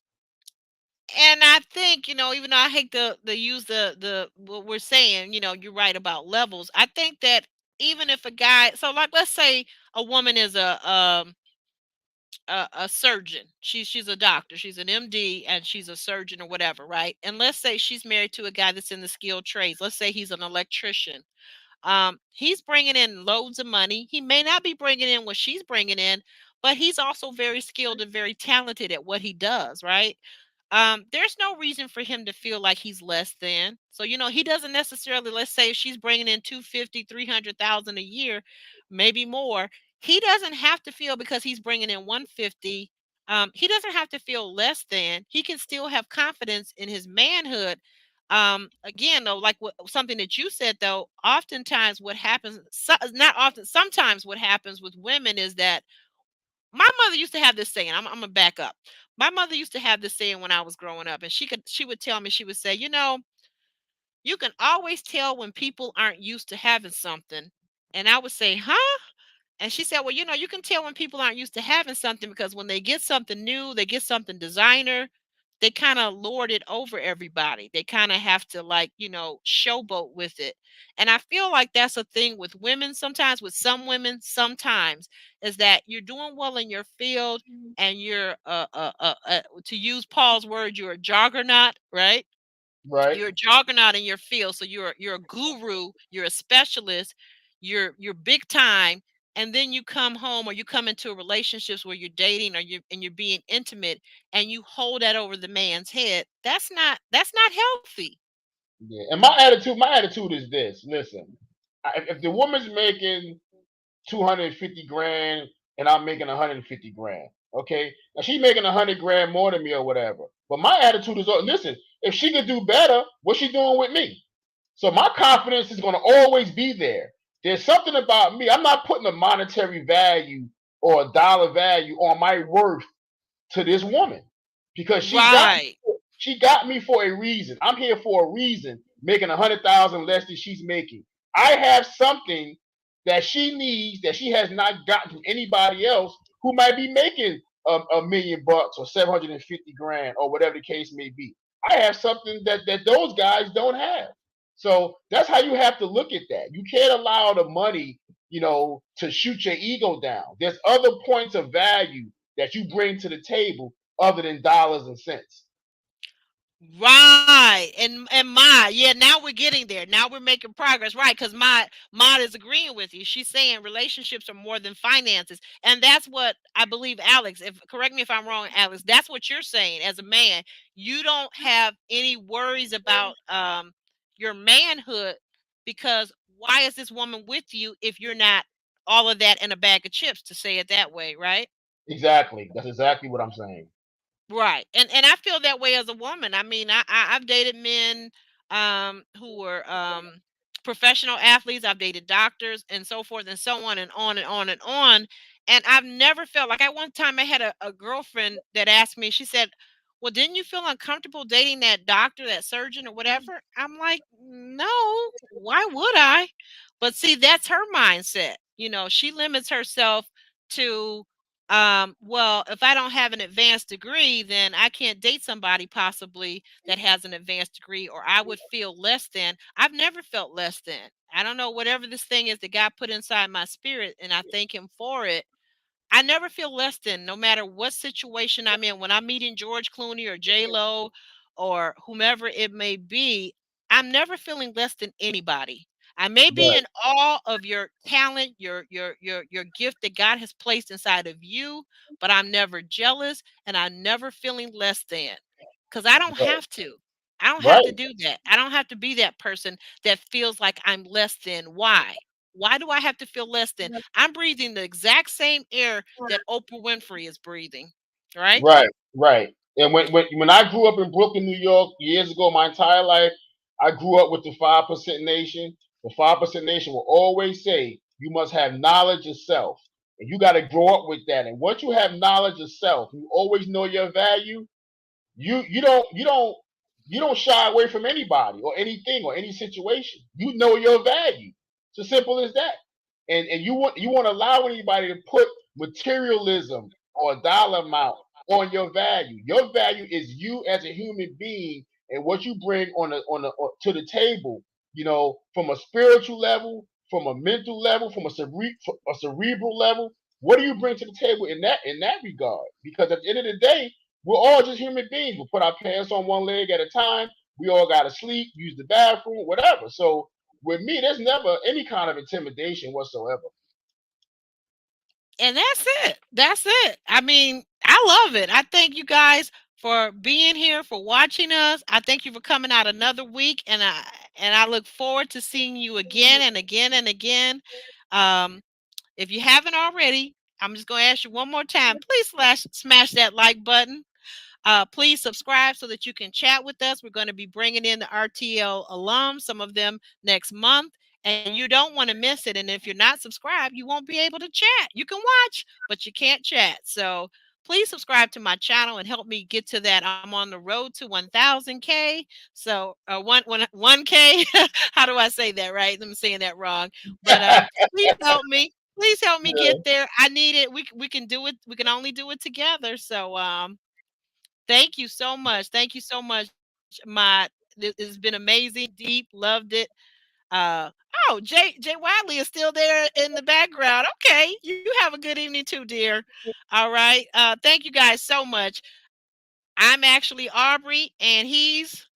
And I think, even though I hate to use the what we're saying, you're right about levels. I think that even if a guy, so like let's say a woman is a surgeon. She's a doctor. She's an MD and she's a surgeon or whatever, right? And let's say she's married to a guy that's in the skilled trades. Let's say he's an electrician. He's bringing in loads of money. He may not be bringing in what she's bringing in, but he's also very skilled and very talented at what he does, right? There's no reason for him to feel like he's less than. So, he doesn't necessarily, let's say if she's bringing in 250, 300,000 a year, maybe more. He doesn't have to feel because he's bringing in 150. He doesn't have to feel less than. He can still have confidence in his manhood. Again, though, like something that you said, though, oftentimes what happens, not often, sometimes what happens with women is that my mother used to have this saying. I'm gonna back up. My mother used to have this saying when I was growing up, and she would tell me, she would say, you can always tell when people aren't used to having something. And I would say, huh? And she said, well, you can tell when people aren't used to having something because when they get something new, they get something designer, they kind of lord it over everybody. They kind of have to, like, showboat with it. And I feel like that's a thing with women sometimes, with some women sometimes, is that you're doing well in your field and you're, to use Paul's word, you're a juggernaut, right? Right? You're a juggernaut in your field. So you're a guru, you're a specialist, you're big time, and then you come home or you come into relationships where you're dating or you're being intimate and you hold that over the man's head. That's not healthy. Yeah. And my attitude is this. Listen, if the woman's making 250 grand and I'm making 150 grand. Okay. Now she making 100 grand more than me or whatever. But my attitude is, listen, if she could do better, what's she doing with me? So my confidence is going to always be there. There's something about me. I'm not putting a monetary value or a dollar value on my worth to this woman because Right. she got me for a reason. I'm here for a reason, making 100,000 less than she's making. I have something that she needs that she has not gotten from anybody else who might be making $1 million or 750 grand or whatever the case may be. I have something that those guys don't have. So that's how you have to look at that. You can't allow the money to shoot your ego down. There's other points of value that you bring to the table other than dollars and cents. Right. And yeah, now we're getting there. Now we're making progress. Right. Because Mod is agreeing with you. She's saying relationships are more than finances. And that's what I believe, Alex. If correct me if I'm wrong, Alex, that's what you're saying as a man. You don't have any worries about your manhood, because why is this woman with you if you're not all of that in a bag of chips, to say it that way, right? Exactly. That's exactly what I'm saying. Right. And I feel that way as a woman. I mean, I've dated men who were professional athletes. I've dated doctors and so forth and so on and on and on and on. And I've never felt like, at one time I had a girlfriend that asked me, she said, "Well, didn't you feel uncomfortable dating that doctor, that surgeon or whatever?" I'm like, "No, why would I?" But see, that's her mindset. She limits herself to well, if I don't have an advanced degree, then I can't date somebody possibly that has an advanced degree, or I would feel less than. I've never felt less than. I don't know, whatever this thing is that God put inside my spirit, and I thank him for it. I never feel less than, no matter what situation I'm in. When I'm meeting George Clooney or J Lo or whomever it may be, I'm never feeling less than anybody. I may be Right. in awe of your talent, your gift that God has placed inside of you, but I'm never jealous, and I'm never feeling less than, because I don't Right. have to. I don't have to Right. do that. I don't have to be that person that feels like I'm less than. Why? Why do I have to feel less than? I'm breathing the exact same air that Oprah Winfrey is breathing, right? Right. Right. And when I grew up in Brooklyn, New York, years ago, my entire life, I grew up with the 5% Nation. The 5% Nation will always say you must have knowledge of self, and you got to grow up with that. And once you have knowledge of self, you always know your value. You don't shy away from anybody or anything or any situation. You know your value. It's as simple as that. And you want to allow anybody to put materialism or a dollar amount on your value. Your value is you as a human being and what you bring to the table. From a spiritual level, from a mental level, from a cerebral level. What do you bring to the table in that regard? Because at the end of the day, we're all just human beings. We put our pants on one leg at a time. We all got to sleep, use the bathroom, whatever. So with me, there's never any kind of intimidation whatsoever. And that's it. That's it. I mean, I love it. I thank you guys for being here, for watching us. I thank you for coming out another week, and I look forward to seeing you again and again and again. Um, if you haven't already, I'm just going to ask you one more time. Please smash that like button. Please subscribe so that you can chat with us. We're going to be bringing in the RTL alums, some of them next month, and you don't want to miss it. And if you're not subscribed, you won't be able to chat. You can watch, but you can't chat. So please subscribe to my channel and help me get to that. I'm on the road to 1,000K. So 1K. How do I say that, right? I'm saying that wrong. But please help me. Please help me get Yeah. there. I need it. We can do it. We can only do it together. So thank you so much. Thank you so much. This has been amazing, deep, loved it. Uh oh, Jay Wiley is still there in the background. Okay, you have a good evening too, dear. All right. Thank you guys so much. I'm actually Aubrey, and he's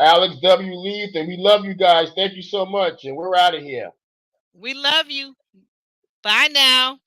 Alex W. Leath, and we love you guys. Thank you so much. And we're out of here. we love you. Bye now.